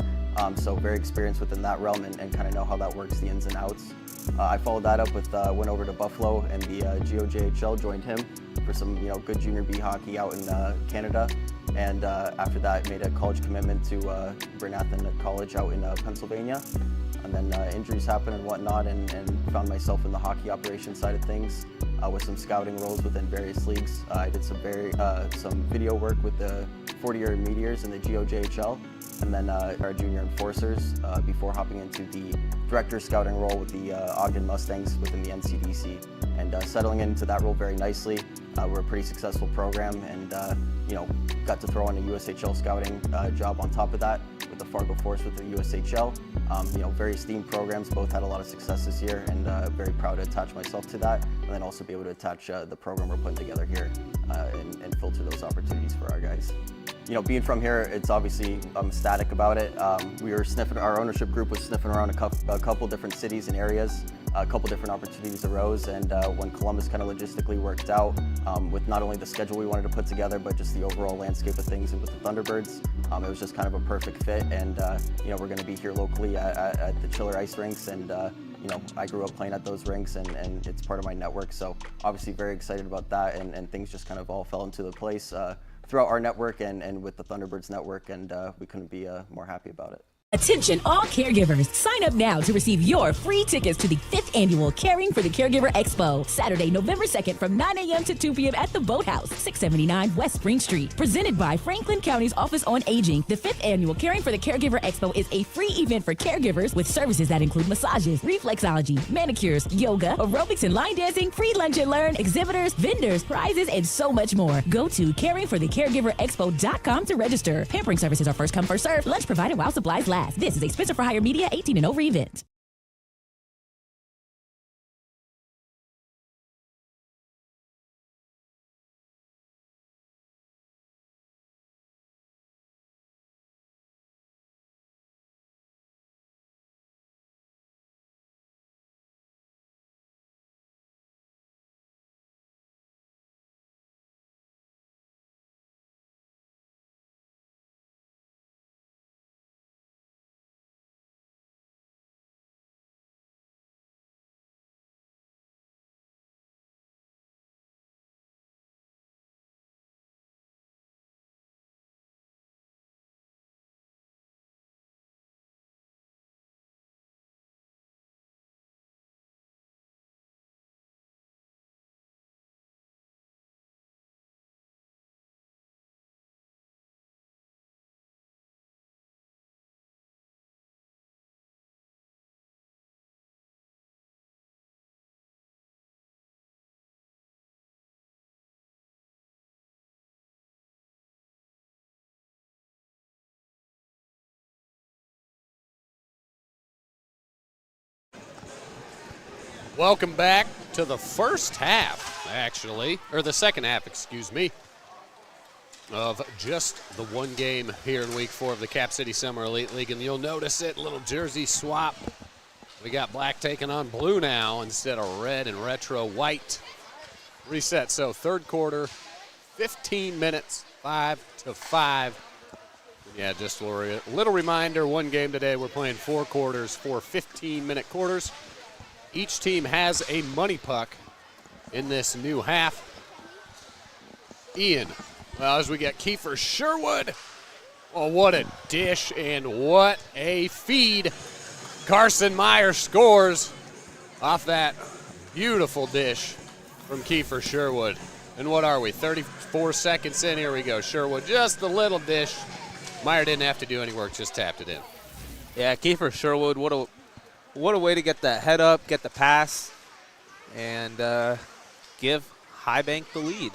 So very experienced within that realm and kind of know how that works, the ins and outs. I followed that up with went over to Buffalo and the GOJHL, joined him for some good junior B hockey out in Canada, and after that made a college commitment to Bernathen College out in Pennsylvania. And then injuries happened and whatnot, and found myself in the hockey operations side of things with some scouting roles within various leagues. I did some video work with the 40-year Meteors in the GOJHL, and then our junior enforcers before hopping into the director scouting role with the Ogden Mustangs within the NCDC, and settling into that role very nicely. We're a pretty successful program, and got to throw in a USHL scouting job on top of that with the Fargo Force with the USHL. Very esteemed programs, both had a lot of success this year, and very proud to attach myself to that, and then also be able to attach the program we're putting together here and filter those opportunities for our guys. Being from here, it's obviously, I'm ecstatic about it. We were sniffing, our ownership group was sniffing around a couple different cities and areas. A couple different opportunities arose, and when Columbus kind of logistically worked out with not only the schedule we wanted to put together, but just the overall landscape of things and with the Thunderbirds, it was just kind of a perfect fit. And we're going to be here locally at the Chiller Ice Rinks, and I grew up playing at those rinks, and it's part of my network. So obviously very excited about that, and things just kind of all fell into the place throughout our network and with the Thunderbirds network, and we couldn't be more happy about it. Attention all caregivers, sign up now to receive your free tickets to the 5th annual Caring for the Caregiver Expo, Saturday, November 2nd from 9 a.m. to 2 p.m. at the Boathouse, 679 West Spring Street. Presented by Franklin County's Office on Aging, the 5th annual Caring for the Caregiver Expo is a free event for caregivers with services that include massages, reflexology, manicures, yoga, aerobics and line dancing, free lunch and learn, exhibitors, vendors, prizes, and so much more. Go to caringforthecaregiverexpo.com to register. Pampering services are first come, first served. Lunch provided while supplies last. This is a Spencer for Hire Media 18 and over event. Welcome back to the first half, actually, or the second half, excuse me, of just the one game here in week 4 of the Cap City Summer Elite League. And you'll notice it, little jersey swap. We got black taking on blue now instead of red and retro white. Reset, so third quarter, 15 minutes, 5-5. Yeah, just a little reminder, one game today, we're playing 4 quarters, 4 15-minute quarters. Each team has a money puck in this new half. Ian, well, as we get Kiefer Sherwood. Oh, what a dish and what a feed. Carson Meyer scores off that beautiful dish from Kiefer Sherwood. And what are we, 34 seconds in? Here we go. Sherwood, just a little dish. Meyer didn't have to do any work, just tapped it in. Yeah, Kiefer Sherwood, what a way to get the head up, get the pass, and give High Bank the lead.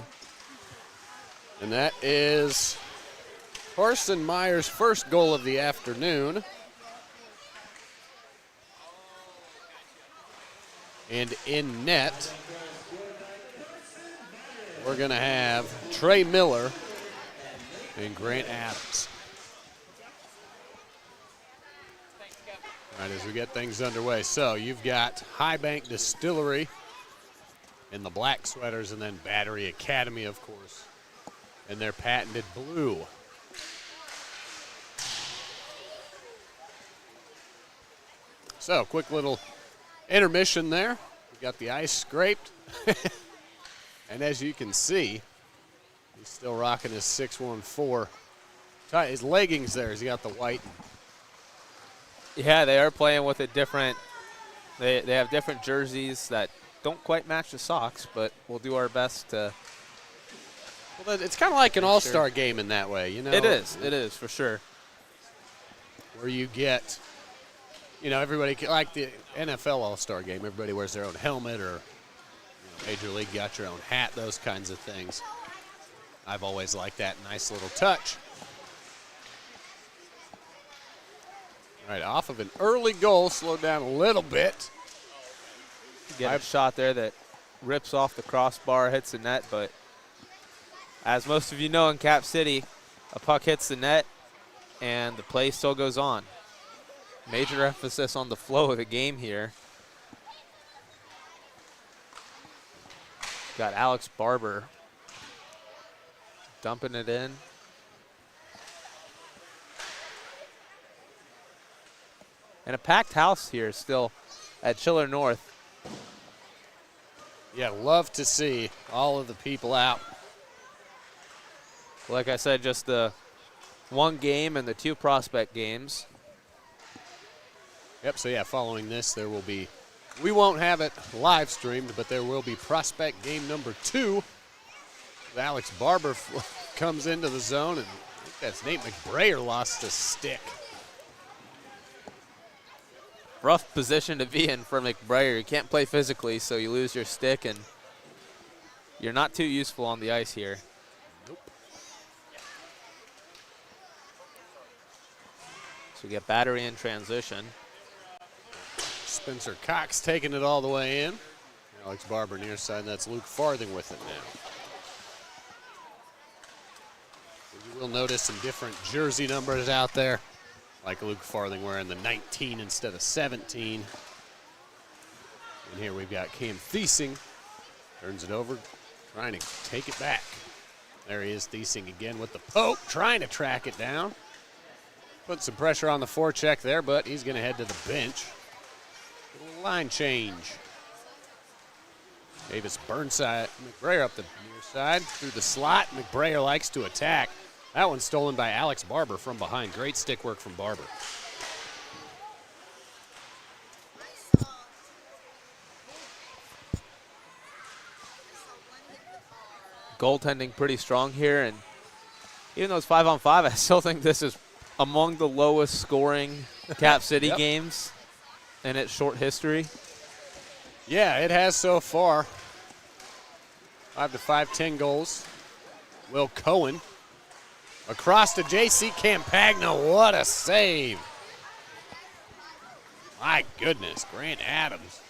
And that is Carson Meyer's first goal of the afternoon. And in net, we're going to have Trey Miller and Grant Adams. All right, as we get things underway. So you've got High Bank Distillery in the black sweaters, and then Battery Academy, of course, in their patented blue. So quick little intermission there. We got the ice scraped. And as you can see, he's still rocking his 614. His leggings there, he's got the white. Yeah, they are playing with a different, they have different jerseys that don't quite match the socks, but we'll do our best to. Well, it's kind of like an all-star game in that way, you know? It is, for sure. Where you get, you know, everybody, like the NFL all-star game, everybody wears their own helmet, or Major League got your own hat, those kinds of things. I've always liked that nice little touch. All right, off of an early goal, slowed down a little bit. Get a shot there that rips off the crossbar, hits the net, but as most of you know in Cap City, a puck hits the net and the play still goes on. Major emphasis on the flow of the game here. Got Alex Barber dumping it in. And a packed house here still at Chiller North. Yeah, love to see all of the people out. Like I said, just the one game and the 2 prospect games. Yep, so yeah, following this, there will be, we won't have it live streamed, but there will be prospect game number 2. Alex Barber comes into the zone, and I think that's Nate McBrayer lost a stick. Rough position to be in for McBrayer. You can't play physically, so you lose your stick, and you're not too useful on the ice here. Nope. So we get Battery in transition. Spencer Cox taking it all the way in. Alex Barber near side, and that's Luke Farthing with it now. You will notice some different jersey numbers out there, like Luke Farthing wearing the 19 instead of 17. And here we've got Cam Thiesing. Turns it over, trying to take it back. There he is, Thiesing again with the poke, trying to track it down. Put some pressure on the forecheck there, but he's going to head to the bench. Little line change. Davis Burnside, McBrayer up the near side, through the slot. McBrayer likes to attack. That one's stolen by Alex Barber from behind. Great stick work from Barber. Goaltending pretty strong here, and even though it's 5-on-5, I still think this is among the lowest scoring Cap City games in its short history. Yeah, it has so far. 5-5, 10 goals. Will Cohen across to J.C. Campagna. What a save. My goodness, Grant Adams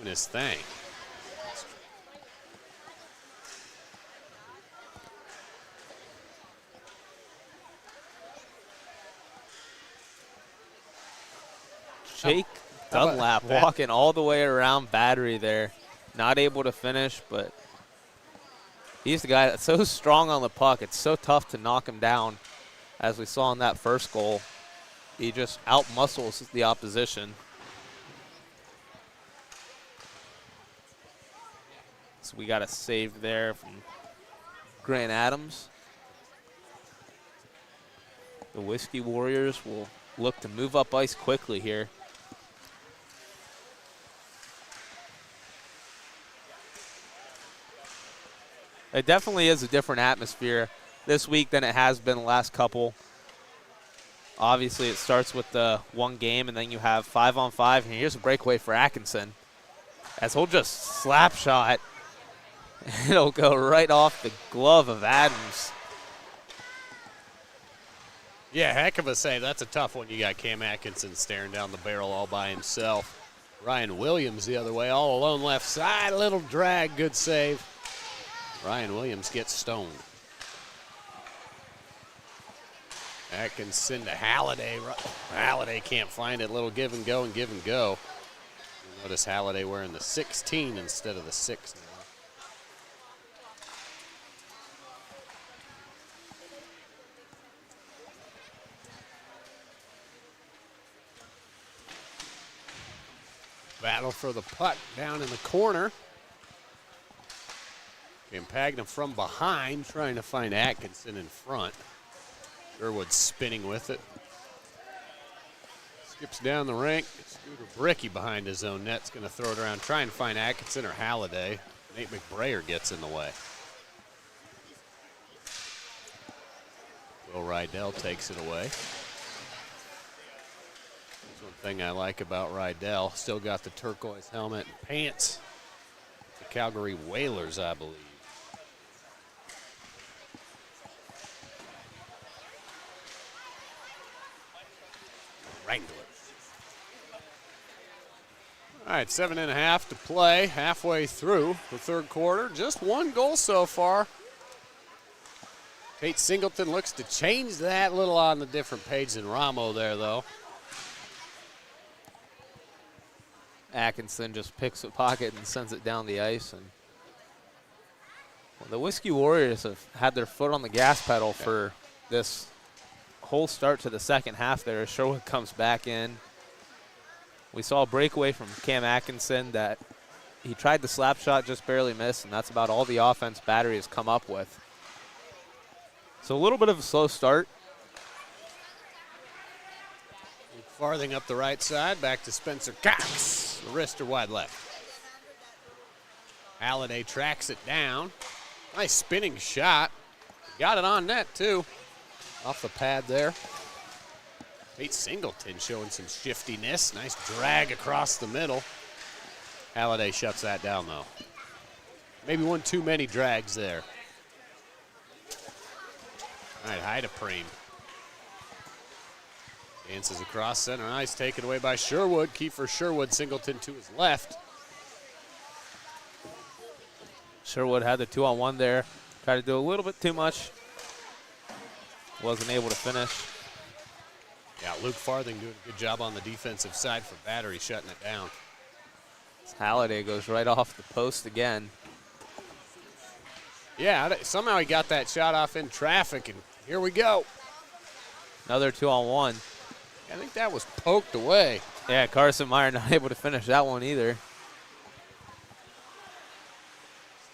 doing his thing. Jake How about Dunlap that? walking all the way around Battery there. Not able to finish, but he's the guy that's so strong on the puck. It's so tough to knock him down. As we saw in that first goal, he just out-muscles the opposition. So we got a save there from Grant Adams. The Whiskey Warriors will look to move up ice quickly here. It definitely is a different atmosphere this week than it has been the last couple. Obviously, it starts with the one game, and then you have 5-on-5. And here's a breakaway for Atkinson. As he'll just slap shot. It'll go right off the glove of Adams. Yeah, heck of a save. That's a tough one. You got Cam Atkinson staring down the barrel all by himself. Ryan Williams the other way, all alone left side. A little drag, good save. Ryan Williams gets stoned. Atkinson to Halliday. Halliday can't find it. Little give and go and give and go. You notice Halliday wearing the 16 instead of the 6 now. Battle for the puck down in the corner. Campagna from behind, trying to find Atkinson in front. Sherwood spinning with it. Skips down the rink. Scooter Bricky behind his own net's going to throw it around, try and find Atkinson or Halliday. Nate McBrayer gets in the way. Will Rydell takes it away. That's one thing I like about Rydell. Still got the turquoise helmet and pants. The Calgary Whalers, I believe. Wranglers. All right, 7.5 to play, halfway through the third quarter. Just one goal so far. Tate Singleton looks to change that a little on the different page than Ramo there, though. Atkinson just picks a pocket and sends it down the ice. And well, the Whiskey Warriors have had their foot on the gas pedal for this whole start to the second half there. Sherwood comes back in. We saw a breakaway from Cam Atkinson that he tried the slap shot, just barely missed, and that's about all the offense Battery has come up with. So a little bit of a slow start. Farthing up the right side, back to Spencer Cox. The wrister wide left. Halliday tracks it down. Nice spinning shot. Got it on net, too. Off the pad there. Tate Singleton showing some shiftiness. Nice drag across the middle. Halliday shuts that down, though. Maybe one too many drags there. All right, Heidepreen. Dances across center ice, taken away by Sherwood. Kiefer Sherwood, Singleton to his left. Sherwood had the 2-on-1 there. Tried to do a little bit too much. Wasn't able to finish. Yeah, Luke Farthing doing a good job on the defensive side for Battery, shutting it down. Halliday goes right off the post again. Yeah, somehow he got that shot off in traffic, and here we go. Another 2-on-1. I think that was poked away. Yeah, Carson Meyer not able to finish that one either.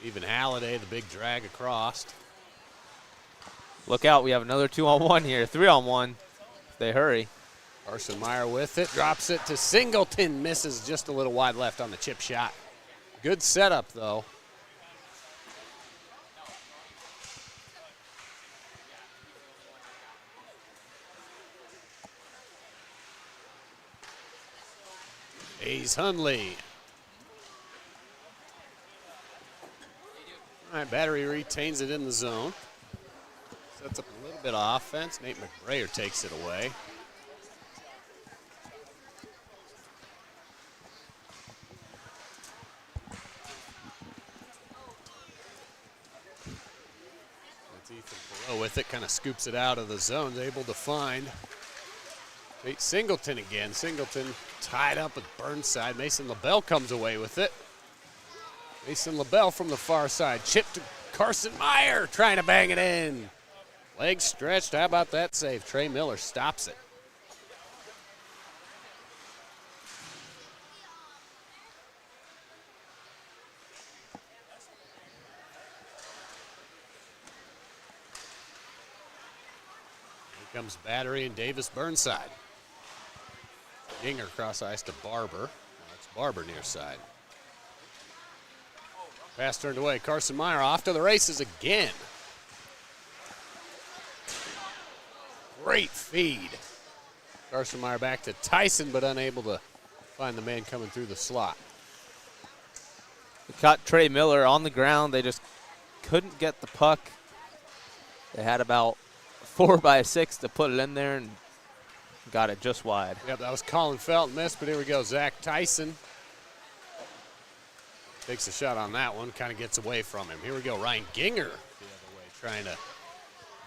Even Halliday, the big drag across. Look out, we have another 2-on-1 here. 3-on-1 if they hurry. Carson Meyer with it, drops it to Singleton, misses just a little wide left on the chip shot. Good setup, though. Hayes Hundley. All right, Battery retains it in the zone. Sets up a little bit of offense. Nate McBrayer takes it away. Oh, with it, kind of scoops it out of the zone. Able to find Singleton again. Singleton tied up with Burnside. Mason LaBelle comes away with it. Mason LaBelle from the far side. Chip to Carson Meyer, trying to bang it in. Legs stretched. How about that save? Trey Miller stops it. Here comes Battery and Davis Burnside. Ginger cross ice to Barber. Now it's Barber near side. Pass turned away. Carson Meyer off to the races again. Great feed. Carson Meyer back to Tyson, but unable to find the man coming through the slot. They caught Trey Miller on the ground. They just couldn't get the puck. They had about 4x6 to put it in there and got it just wide. Yep, that was Colin Felt missed, but here we go. Zach Tyson takes a shot on that one, kind of gets away from him. Here we go, Ryan Ginger the other way, trying to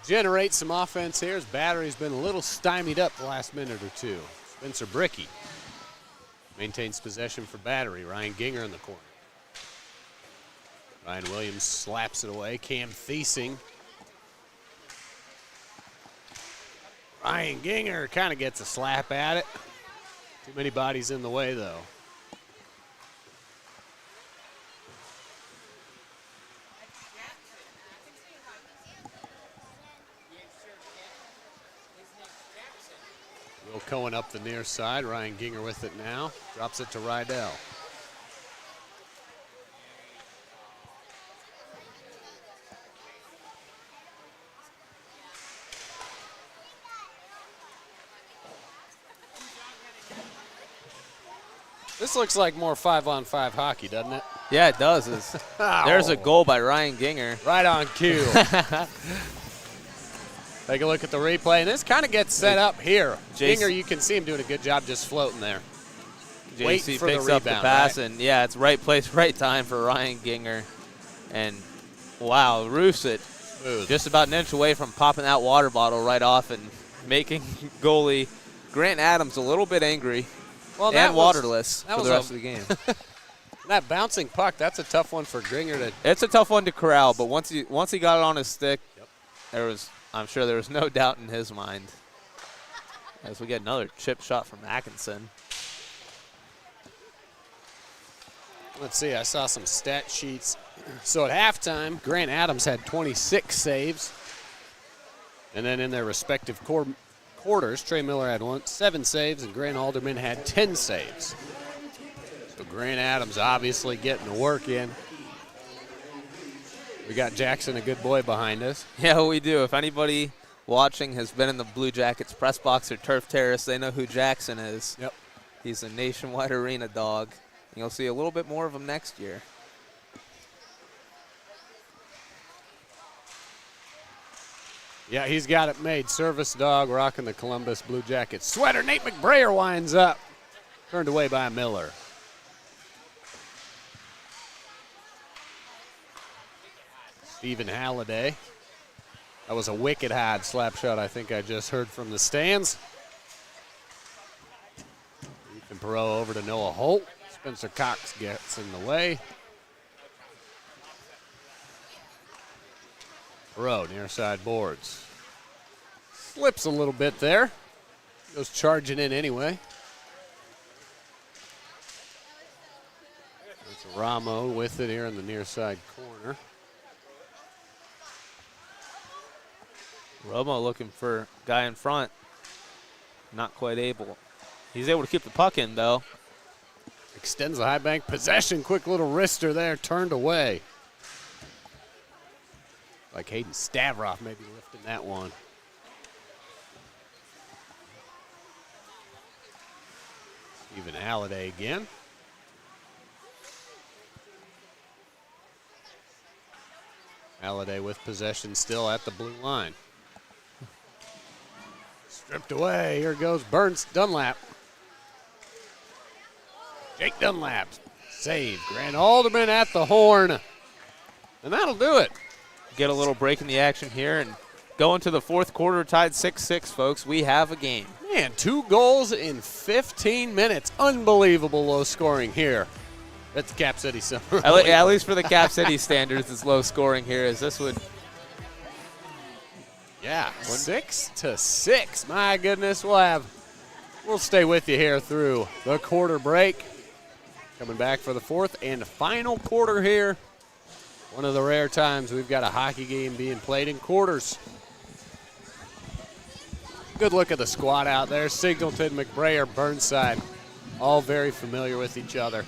generate some offense here. His battery's been a little stymied up the last minute or two. Spencer Bricky maintains possession for Battery. Ryan Ginger in the corner. Ryan Williams slaps it away. Cam Thiesing. Ryan Ginger kind of gets a slap at it. Too many bodies in the way, though. Will Cohen up the near side. Ryan Ginger with it now. Drops it to Rydell. This looks like more 5-on-5 hockey, doesn't it? Yeah, it does. There's a goal by Ryan Ginger. Right on cue. Take a look at the replay, and this kind of gets set up here. Ginger, you can see him doing a good job just floating there. JC for picks the up the rebound, pass, right? and yeah, it's right place, right time for Ryan Ginger. And wow, roofs it. Smooth. Just about an inch away from popping that water bottle right off and making goalie Grant Adams a little bit angry and waterless for the rest of the game. That bouncing puck, that's a tough one for Ginger to. It's a tough one to corral, but once he got it on his stick, I'm sure there was no doubt in his mind. As we get another chip shot from Atkinson. Let's see, I saw some stat sheets. So at halftime, Grant Adams had 26 saves. And then in their respective quarters, Trey Miller had 7 saves, and Grant Alderman had 10 saves. So Grant Adams obviously getting the work in. We got Jackson, a good boy, behind us. Yeah, we do. If anybody watching has been in the Blue Jackets press box or turf terrace, they know who Jackson is. Yep. He's a nationwide arena dog. You'll see a little bit more of him next year. Yeah, he's got it made. Service dog rocking the Columbus Blue Jackets sweater. Nate McBrayer winds up. Turned away by Miller. Stephen Halliday. That was a wicked hard slap shot I think I just heard from the stands. Ethan Perot over to Noah Holt. Spencer Cox gets in the way. Perot near side boards. Slips a little bit there. Goes charging in anyway. That's Ramo with it here in the near side corner. Romo looking for guy in front. Not quite able. He's able to keep the puck in, though. Extends the high bank possession. Quick little wrister there, turned away. Like Hayden Stavroff maybe lifting that one. Stephen Halliday again. Halliday with possession still at the blue line. Stripped away. Here goes Burns Dunlap. Jake Dunlap. Save. Grant Alderman at the horn. And that'll do it. Get a little break in the action here and Going to the fourth quarter, tied 6-6, folks. We have a game. Man, 2 goals in 15 minutes. Unbelievable low scoring here at the Cap City Summer. At least for the Cap City standards, it's low scoring here, as this would. Yeah, 6-6. My goodness, we'll stay with you here through the quarter break. Coming back for the fourth and final quarter here. One of the rare times we've got a hockey game being played in quarters. Good look at the squad out there. Singleton, McBrayer, Burnside, all very familiar with each other.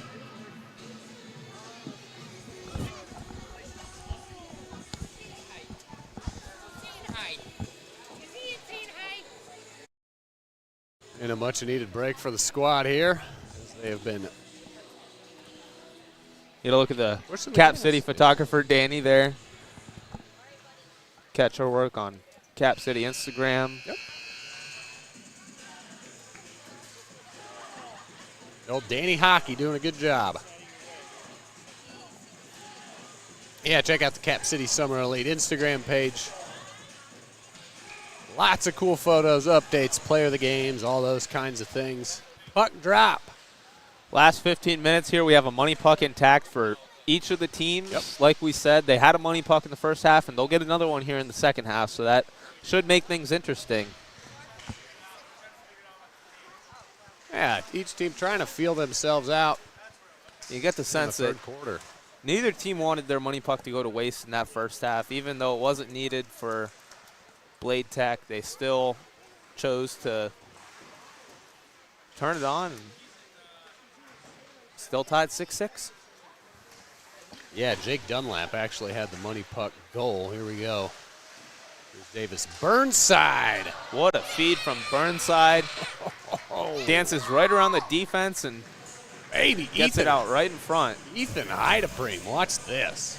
And a much-needed break for the squad here, as they have been. You know, look at the Cap City photographer, Danny, there. Catch her work on Cap City Instagram. Yep. Old Danny Hockey doing a good job. Yeah, check out the Cap City Summer Elite Instagram page. Lots of cool photos, updates, player of the games, all those kinds of things. Puck drop. Last 15 minutes here, we have a money puck intact for each of the teams. Yep. Like we said, they had a money puck in the first half, and they'll get another one here in the second half, so that should make things interesting. Yeah, each team trying to feel themselves out. You get the sense in the that third quarter. neither team wanted their money puck to go to waste in that first half. Even though it wasn't needed for Blade Tech, they still chose to turn it on. And still tied 6-6. Yeah, Jake Dunlap actually had the money puck goal. Here we go. Here's Davis Burnside. What a feed from Burnside. Dances right around the defense and Baby, gets it out right in front. Ethan Heideprem, watch this.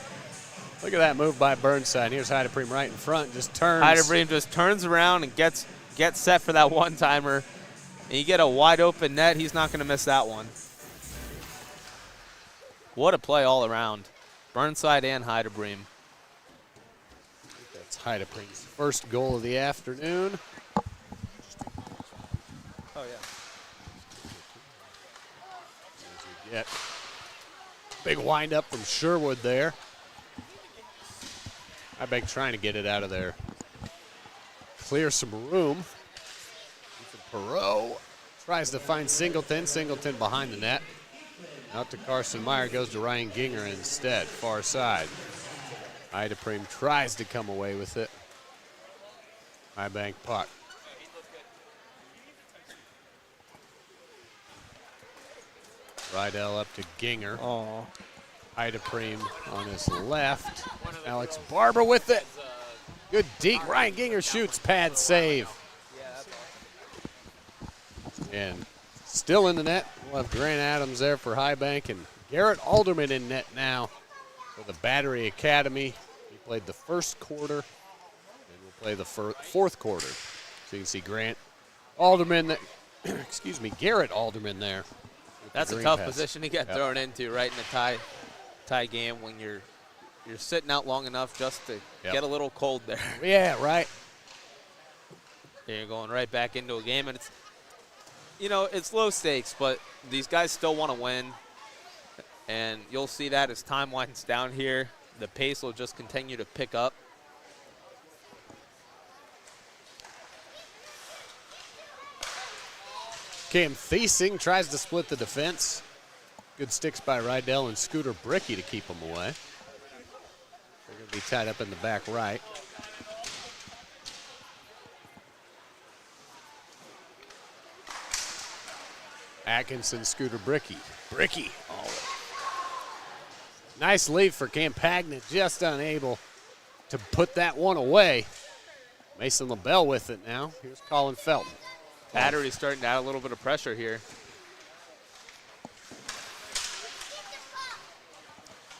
Look at that move by Burnside. Here's Heideprem right in front, just turns. Heideprem just turns around and gets set for that one-timer. And you get a wide open net. He's not going to miss that one. What a play all around. Burnside and Heideprem. That's Heideprem's first goal of the afternoon. Oh, yeah. Yet. Big windup from Sherwood there. Heideprem trying to get it out of there. Clear some room. Perot tries to find Singleton. Singleton behind the net. Out to Carson Meyer, goes to Ryan Ginger instead, far side. Heideprem tries to come away with it. High bank puck. Rydell up to Ginger. Oh. Heideprem on his left. Alex Barber with it. Good deke. Ryan Ginger shoots, pad save. And still in the net. We'll have Grant Adams there for High Bank and Garrett Alderman in net now for the Battery Academy. He played the first quarter and will play the fourth quarter. So you can see Grant Alderman, Garrett Alderman there. That's a tough position to get thrown into right in the tie game when you're sitting out long enough just to get a little cold there. Yeah, right. You're going right back into a game, and it's low stakes, but these guys still want to win, and you'll see that as time winds down here. The pace will just continue to pick up. Cam Thiesing tries to split the defense. Good sticks by Rydell and Scooter Bricky to keep them away. They're going to be tied up in the back right. Atkinson, Scooter Bricky. Bricky. Nice lead for Campagna, just unable to put that one away. Mason LaBelle with it now. Here's Colin Felton. Battery's starting to add a little bit of pressure here.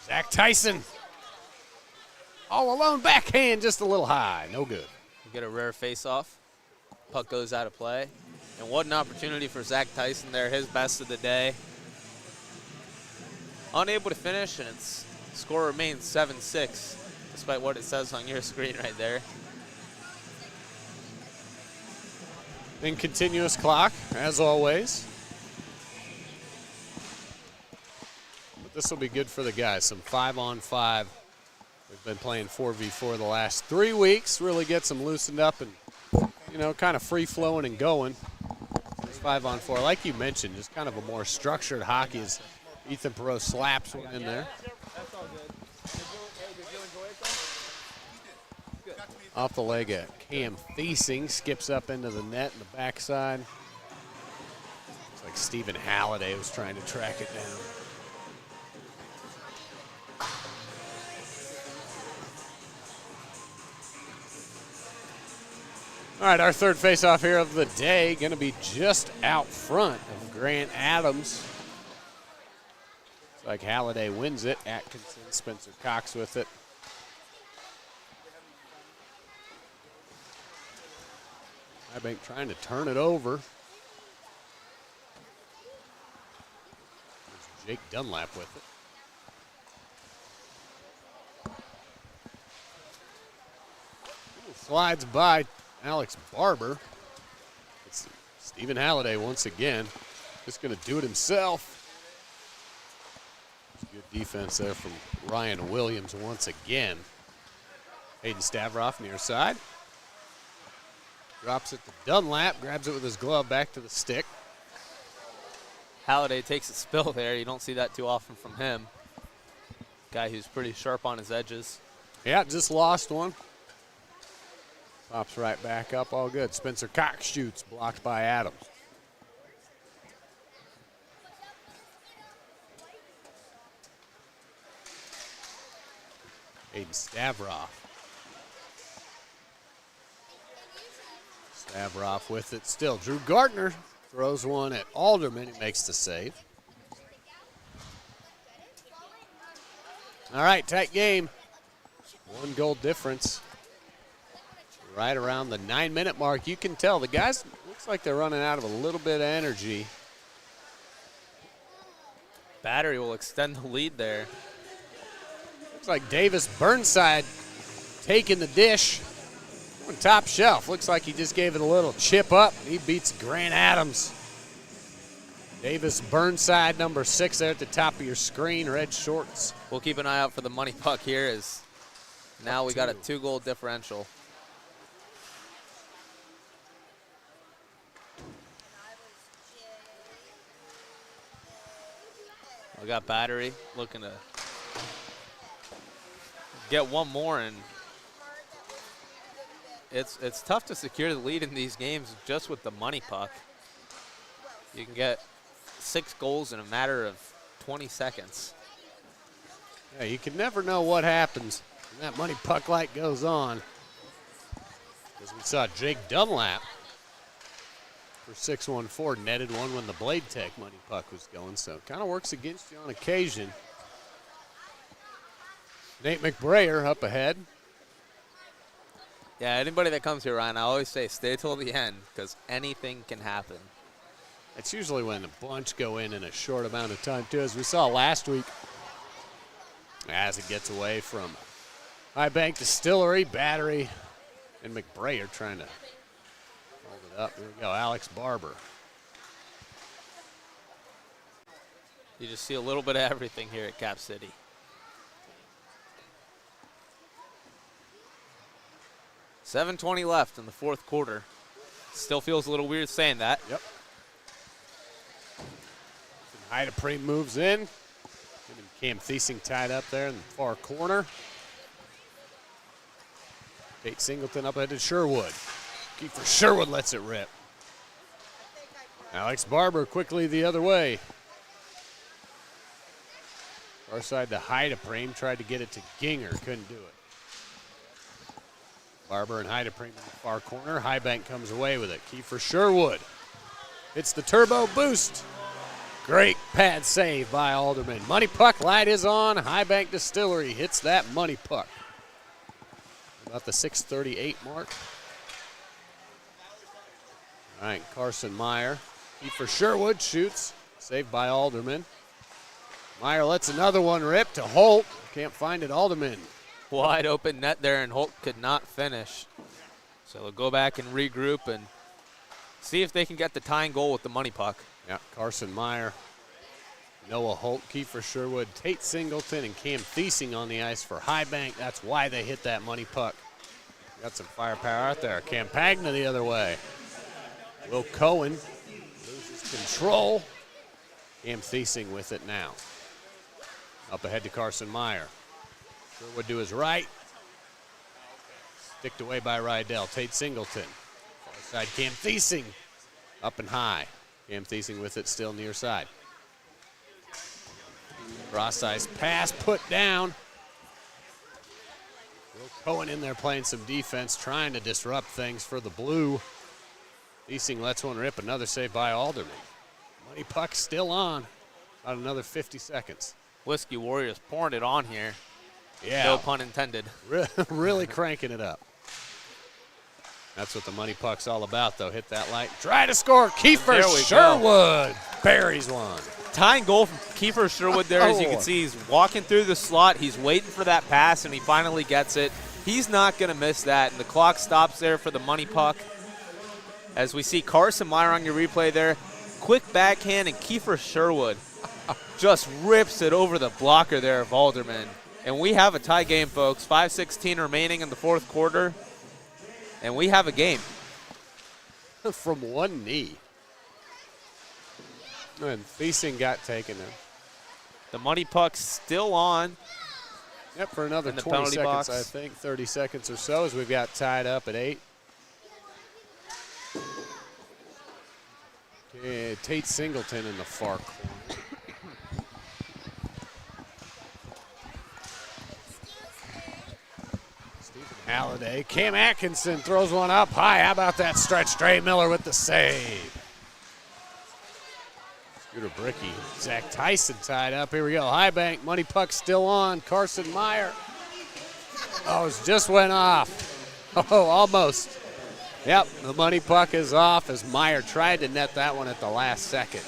Zach Tyson. All alone, backhand, just a little high. No good. You get a rare face-off. Puck goes out of play. And what an opportunity for Zach Tyson there, his best of the day. Unable to finish, and its score remains 7-6, despite what it says on your screen right there. in continuous clock, as always. But this will be good for the guys. Some 5-on-5. We've been playing 4v4 the last 3 weeks. Really gets them loosened up and, you know, kind of free-flowing and going. It's 5-on-4. Like you mentioned, just kind of a more structured hockey as Ethan Perot slaps one in there. That's all good. Did you enjoy it, though? Good. Off the leg of Cam Thiesing, skips up into the net in the backside. Looks like Stephen Halliday was trying to track it down. All right, our third faceoff here of the day, going to be just out front of Grant Adams. Looks like Halliday wins it. Atkinson, Spencer Cox with it. Highbank trying to turn it over. There's Jake Dunlap with it. Slides by Alex Barber. It's Stephen Halliday once again. Just going to do it himself. Good defense there from Ryan Williams once again. Hayden Stavroff near side. Drops it to Dunlap, grabs it with his glove back to the stick. Halliday takes a spill there. You don't see that too often from him. Guy who's pretty sharp on his edges. Yeah, just lost one. Pops right back up, all good. Spencer Cox shoots, blocked by Adams. Hayden Stavroff. Stavroff with it still. Drew Gardner throws one at Alderman. He makes the save. All right, tight game. 1 goal difference. Right around the 9-minute mark. You can tell the guys, looks like they're running out of a little bit of energy. Battery will extend the lead there. Looks like Davis Burnside taking the dish on top shelf. Looks like he just gave it a little chip up. He beats Grant Adams. Davis Burnside, number 6 there at the top of your screen, red shorts. We'll keep an eye out for the money puck here as now we got a 2-goal differential. We got Battery looking to get one more, and it's tough to secure the lead in these games just with the money puck. You can get 6 goals in a matter of 20 seconds. Yeah, you can never know what happens when that money puck light goes on. As we saw Jake Dunlap for 614 netted one when the Blade Tech money puck was going, so kind of works against you on occasion. Nate McBrayer up ahead. Yeah, anybody that comes here, Ryan, I always say stay till the end because anything can happen. It's usually when a bunch go in a short amount of time, too, as we saw last week. As it gets away from Highbank Distillery, Battery, and McBrayer trying to hold it up. Here we go, Alex Barber. You just see a little bit of everything here at Cap City. .720 left in the 4th quarter. Still feels a little weird saying that. Yep. Heidepree moves in. Him and Cam Thiesing tied up there in the far corner. Tate Singleton up ahead to Sherwood. Kiefer Sherwood lets it rip. Alex Barber quickly the other way. Far side to Heidepree. Tried to get it to Ginger. Couldn't do it. Barber and Heidepree in the far corner. Highbank comes away with it. Kiefer Sherwood. It's the turbo boost. Great pad save by Alderman. Money puck light is on. Highbank Distillery hits that money puck. About the 6:38 mark. All right, Carson Meyer. Kiefer Sherwood shoots. Saved by Alderman. Meyer lets another one rip to Holt. Can't find it, Alderman. Wide open net there, and Holt could not finish. So we'll go back and regroup and See if they can get the tying goal with the money puck. Yeah, Carson Meyer, Noah Holt, Kiefer Sherwood, Tate Singleton, and Cam Thiesing on the ice for High Bank. That's why they hit that money puck. Got some firepower out there. Campagna the other way. Will Cohen loses control. Cam Thiesing with it now. Up ahead to Carson Meyer. Sherwood to his right. Sticked away by Rydell. Tate Singleton. Far side, Cam Thiesing. Up and high. Cam Thiesing with it still near side. Cross ice pass put down. Will Cohen in there playing some defense, trying to disrupt things for the blue. Thiesing lets one rip. Another save by Alderman. Money puck still on. About another 50 seconds. Whiskey Warriors pouring it on here. Yeah. No pun intended. Really cranking it up. That's what the money puck's all about, though. Hit that light. Try to score. Kiefer Sherwood buries one. Tying goal from Kiefer Sherwood there. As you can see, he's walking through the slot. He's waiting for that pass, and he finally gets it. He's not going to miss that, and the clock stops there for the money puck. As we see Carson Meyer on your replay there. Quick backhand, and Kiefer Sherwood just rips it over the blocker there of Alderman. And we have a tie game, folks. 5:16 remaining in the fourth quarter. And we have a game. From one knee. And Thiesing got taken in. The money puck's still on. Yep, for another in the 20 penalty seconds, box. I think. 30 seconds or so as we've got tied up at 8. Okay, Tate Singleton in the far corner. Halliday. Cam Atkinson throws one up high. How about that stretch? Dre Miller with the save. Scooter Bricky. Zach Tyson tied up. Here we go. High bank. Money puck still on. Carson Meyer. Oh, it just went off. Oh, almost. Yep, the money puck is off as Meyer tried to net that one at the last second.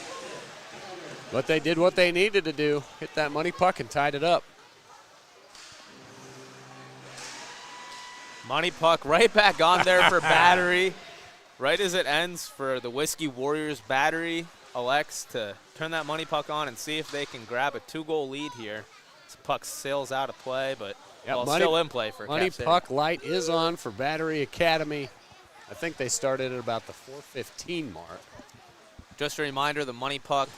But they did what they needed to do. Hit that money puck and tied it up. Money puck right back on there for Battery. Right as it ends for the Whiskey Warriors, Battery elects to turn that money puck on and see if they can grab a 2-goal lead here. This puck sails out of play, but still in play for Money Cap City. puck light is on for Battery Academy. I think they started at about the 4:15 mark. Just a reminder, the money puck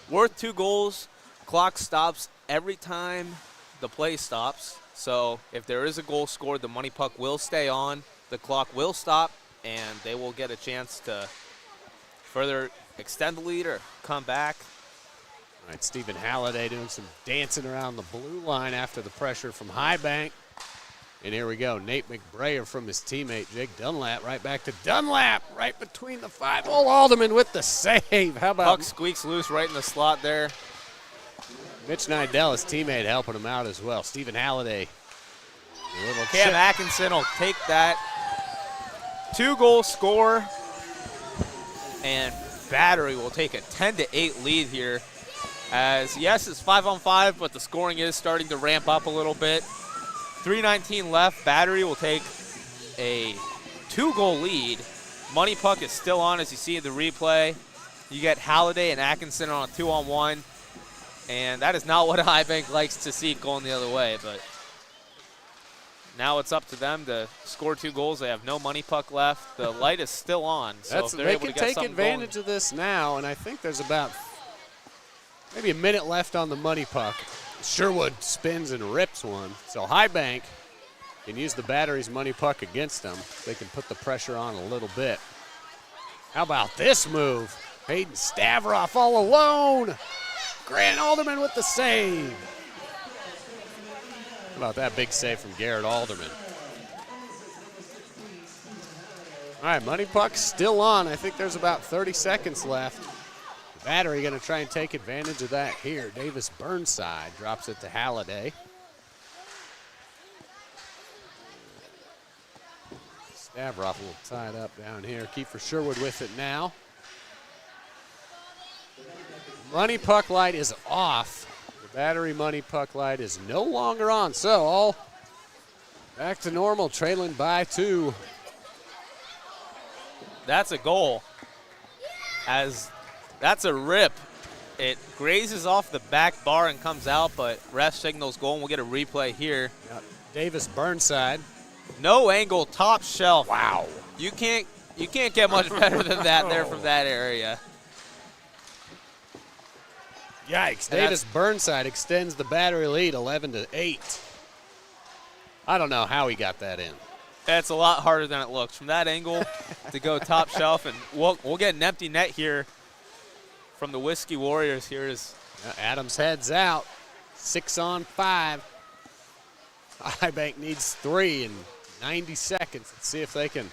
worth 2 goals. Clock stops every time the play stops. So if there is a goal scored, the money puck will stay on. The clock will stop, and they will get a chance to further extend the lead or come back. All right, Stephen Halliday doing some dancing around the blue line after the pressure from High Bank. And here we go. Nate McBrayer from his teammate Jake Dunlap. Right back to Dunlap. Right between the 5-hole. Alderman with the save. How about puck squeaks loose right in the slot there. Mitch Nidell, his teammate, helping him out as well. Stephen Halliday. A little Cam chip. Atkinson will take that 2-goal score. And Battery will take a 10-8 lead here. As, yes, it's 5-on-5, but the scoring is starting to ramp up a little bit. 3:19 left. Battery will take a 2-goal lead. Money puck is still on, as you see in the replay. You get Halliday and Atkinson on a 2-on-1. And that is not what High Bank likes to see going the other way. But now it's up to them to score 2 goals. They have no money puck left. The light is still on. So if they're they able can to get take something advantage going, of this now, and I think there's about maybe a minute left on the money puck. Sherwood spins and rips one. So High Bank can use the Battery's money puck against them. They can put the pressure on a little bit. How about this move? Hayden Stavroff all alone. Grant Alderman with the save. How about that big save from Garrett Alderman? All right, money puck still on. I think there's about 30 seconds left. Battery going to try and take advantage of that here. Davis Burnside drops it to Halliday. Stavroff will tie it up down here. Kiefer Sherwood with it now. Money puck light is off. The Battery money puck light is no longer on. So all back to normal, trailing by 2. that's a goal. as that's a rip. It grazes off the back bar and comes out, but ref signals goal, and we'll get a replay here. Davis Burnside. No angle, top shelf. Wow. You can't get much better than that there from that area. Yikes. Davis Burnside extends the Battery lead 11-8. I don't know how he got that in. That's a lot harder than it looks. From that angle to go top shelf, and we'll get an empty net here from the Whiskey Warriors. Here is Adams heads out. 6-on-5. High Bank needs 3 in 90 seconds. Let's see if they can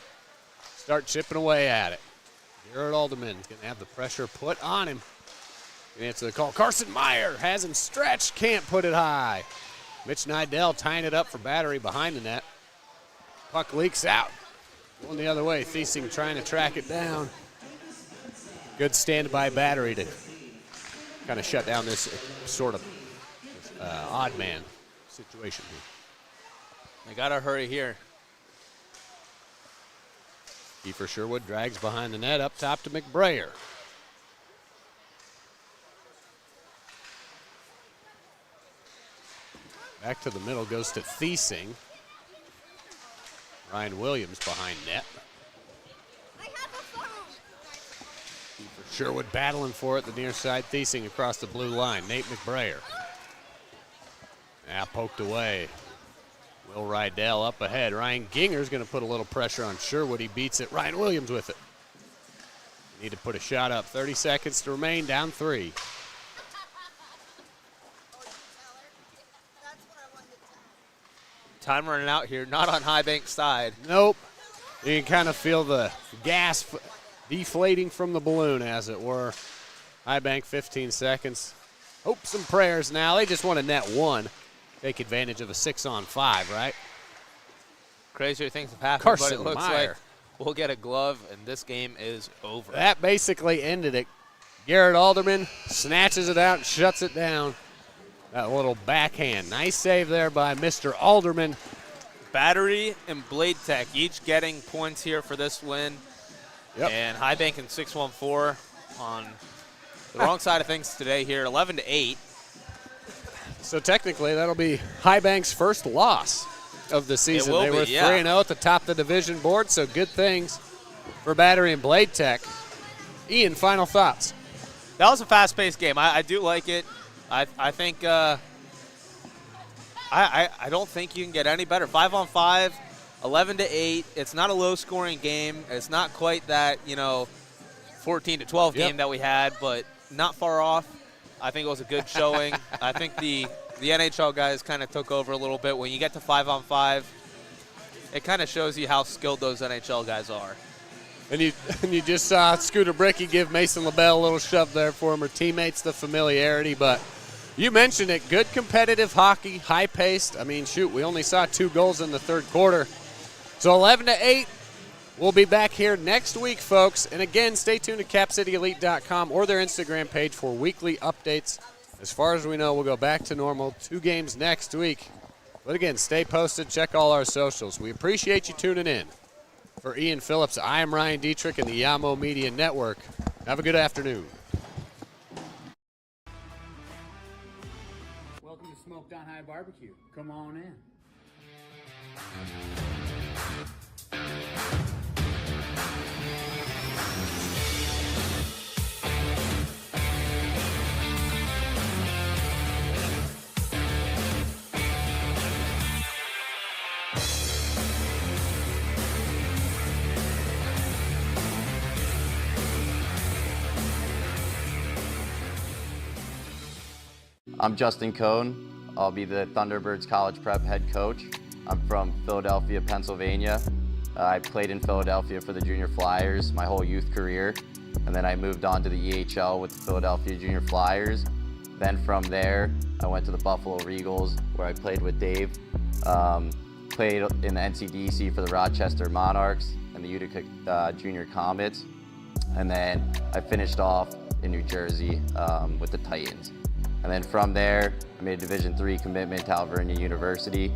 start chipping away at it. Garrett Alderman is going to have the pressure put on him. Going to answer the call. Carson Meyer has him stretched, can't put it high. Mitch Nidell tying it up for Battery behind the net. Puck leaks out. Going the other way. Thiesing trying to track it down. Good stand-by Battery to kind of shut down this sort of odd man situation here. they got to hurry here. Kiefer Sherwood drags behind the net up top to McBrayer. Back to the middle goes to Thiesing. Ryan Williams behind net. Kiefer Sherwood battling for it, the near side. Thiesing across the blue line. Nate McBrayer. Now poked away. Will Rydell up ahead. Ryan Ginger's going to put a little pressure on Sherwood. He beats it. Ryan Williams with it. Need to put a shot up. 30 seconds to remain. Down 3. Time running out here, not on High Bank side. Nope. You can kind of feel the gas deflating from the balloon, as it were. High Bank 15 seconds. Hopes and prayers now. They just want to net 1. Take advantage of a 6-on-5, right? Crazier things have happened, Carson but it looks Meyer. like we'll get a glove, and this game is over. That basically ended it. Garrett Alderman snatches it out and shuts it down. That little backhand. Nice save there by Mr. Alderman. Battery and Blade Tech each getting points here for this win. Yep. And High Bank and 614 on the wrong side of things today here, 11-8. So technically, that'll be High Bank's first loss of the season. will They be, were yeah. 3-0 at the top of the division board, so good things for Battery and Blade Tech. Ian, final thoughts? That was a fast-paced game. I do like it. I think I don't think you can get any better. 5-on-5, 11-8. It's not a low-scoring game. It's not quite that 14-12 game that we had, but not far off. I think it was a good showing. I think the NHL guys kind of took over a little bit. When you get to 5-on-5, it kind of shows you how skilled those NHL guys are. And you just saw Scooter Bricky give Mason LaBelle a little shove there for him. Her teammates, the familiarity. But you mentioned it, good competitive hockey, high-paced. I mean, shoot, we only saw 2 goals in the third quarter. So 11-8. We'll be back here next week, folks. And again, stay tuned to CapCityElite.com or their Instagram page for weekly updates. As far as we know, we'll go back to normal. 2 games next week. But again, stay posted. Check all our socials. We appreciate you tuning in. For Ian Phillips, I am Ryan Dietrich in the Yamo Media Network. Have a good afternoon. Welcome to Smoked on High Barbecue. Come on in. I'm Justin Cohn. I'll be the Thunderbirds College Prep head coach. I'm from Philadelphia, Pennsylvania. I played in Philadelphia for the Junior Flyers my whole youth career. And then I moved on to the EHL with the Philadelphia Junior Flyers. Then from there, I went to the Buffalo Regals where I played with Dave. Played in the NCDC for the Rochester Monarchs and the Utica Junior Comets. And then I finished off in New Jersey with the Titans. And then from there, I made a Division III commitment to Alvernia University.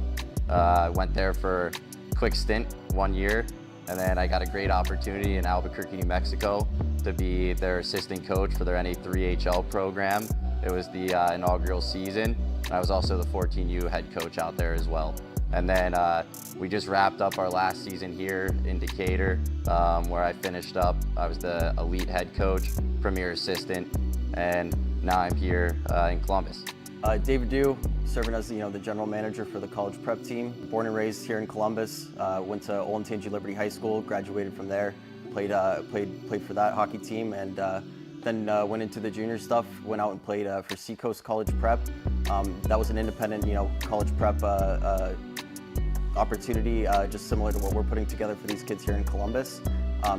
I went there for a quick stint, 1 year, and then I got a great opportunity in Albuquerque, New Mexico, to be their assistant coach for their NA3HL program. It was the inaugural season. I was also the 14U head coach out there as well. And then we just wrapped up our last season here in Decatur, where I finished up. I was the elite head coach, premier assistant, and now I'm here in Columbus. David Dew, serving as the general manager for the college prep team. Born and raised here in Columbus. Went to Olentangy Liberty High School, graduated from there. Played for that hockey team, and then went into the junior stuff. Went out and played for Seacoast College Prep. That was an independent, college prep opportunity, just similar to what we're putting together for these kids here in Columbus.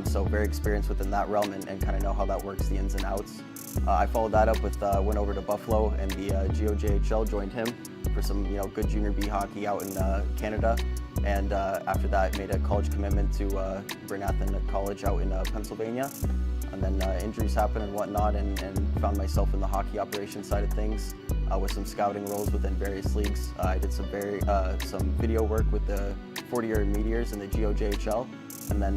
So very experienced within that realm and kind of know how that works, the ins and outs. I followed that up with went over to Buffalo and the GOJHL, joined him for some good junior B hockey out in Canada, and after that made a college commitment to Bernathen College out in Pennsylvania. And then injuries happened and whatnot, and found myself in the hockey operations side of things with some scouting roles within various leagues. I did some video work with the 40-year Meteors in the GOJHL, and then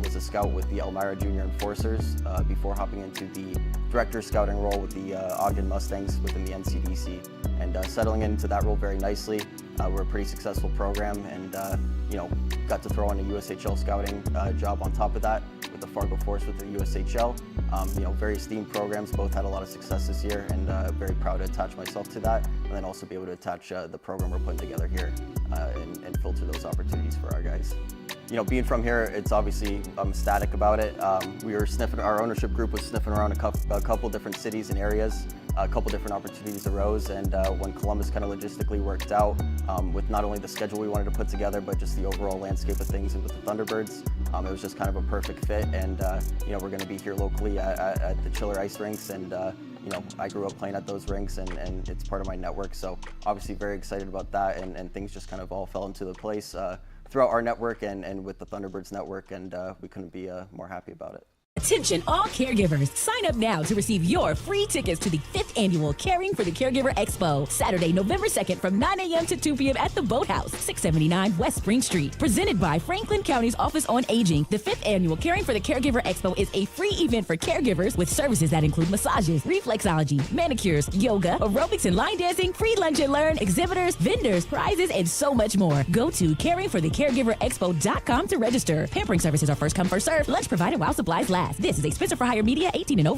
was a scout with the Elmira Junior Enforcers before hopping into the director scouting role with the Ogden Mustangs within the NCDC, and settling into that role very nicely. We're a pretty successful program, and got to throw in a USHL scouting job on top of that with the Fargo Force with the USHL. Very esteemed programs, both had a lot of success this year, and very proud to attach myself to that, and then also be able to attach the program we're putting together here and filter those opportunities for our guys. Being from here, it's obviously, I'm ecstatic about it. We were our ownership group was sniffing around a couple different cities and areas. A couple different opportunities arose, and when Columbus kind of logistically worked out with not only the schedule we wanted to put together, but just the overall landscape of things and with the Thunderbirds, it was just kind of a perfect fit. And we're going to be here locally at the Chiller Ice Rinks, and I grew up playing at those rinks, and it's part of my network. So obviously very excited about that, and things just kind of all fell into the place throughout our network and with the Thunderbirds network, and we couldn't be more happy about it. Attention all caregivers. Sign up now to receive your free tickets to the 5th annual Caring for the Caregiver Expo, Saturday, November 2nd from 9 a.m. to 2 p.m. at the Boathouse, 679 West Spring Street. Presented by Franklin County's Office on Aging, the 5th annual Caring for the Caregiver Expo is a free event for caregivers with services that include massages, reflexology, manicures, yoga, aerobics and line dancing, free lunch and learn, exhibitors, vendors, prizes, and so much more. Go to caringforthecaregiverexpo.com to register. Pampering services are first come, first serve. Lunch provided while supplies last. This is a Spencer for Hire Media 18 and over.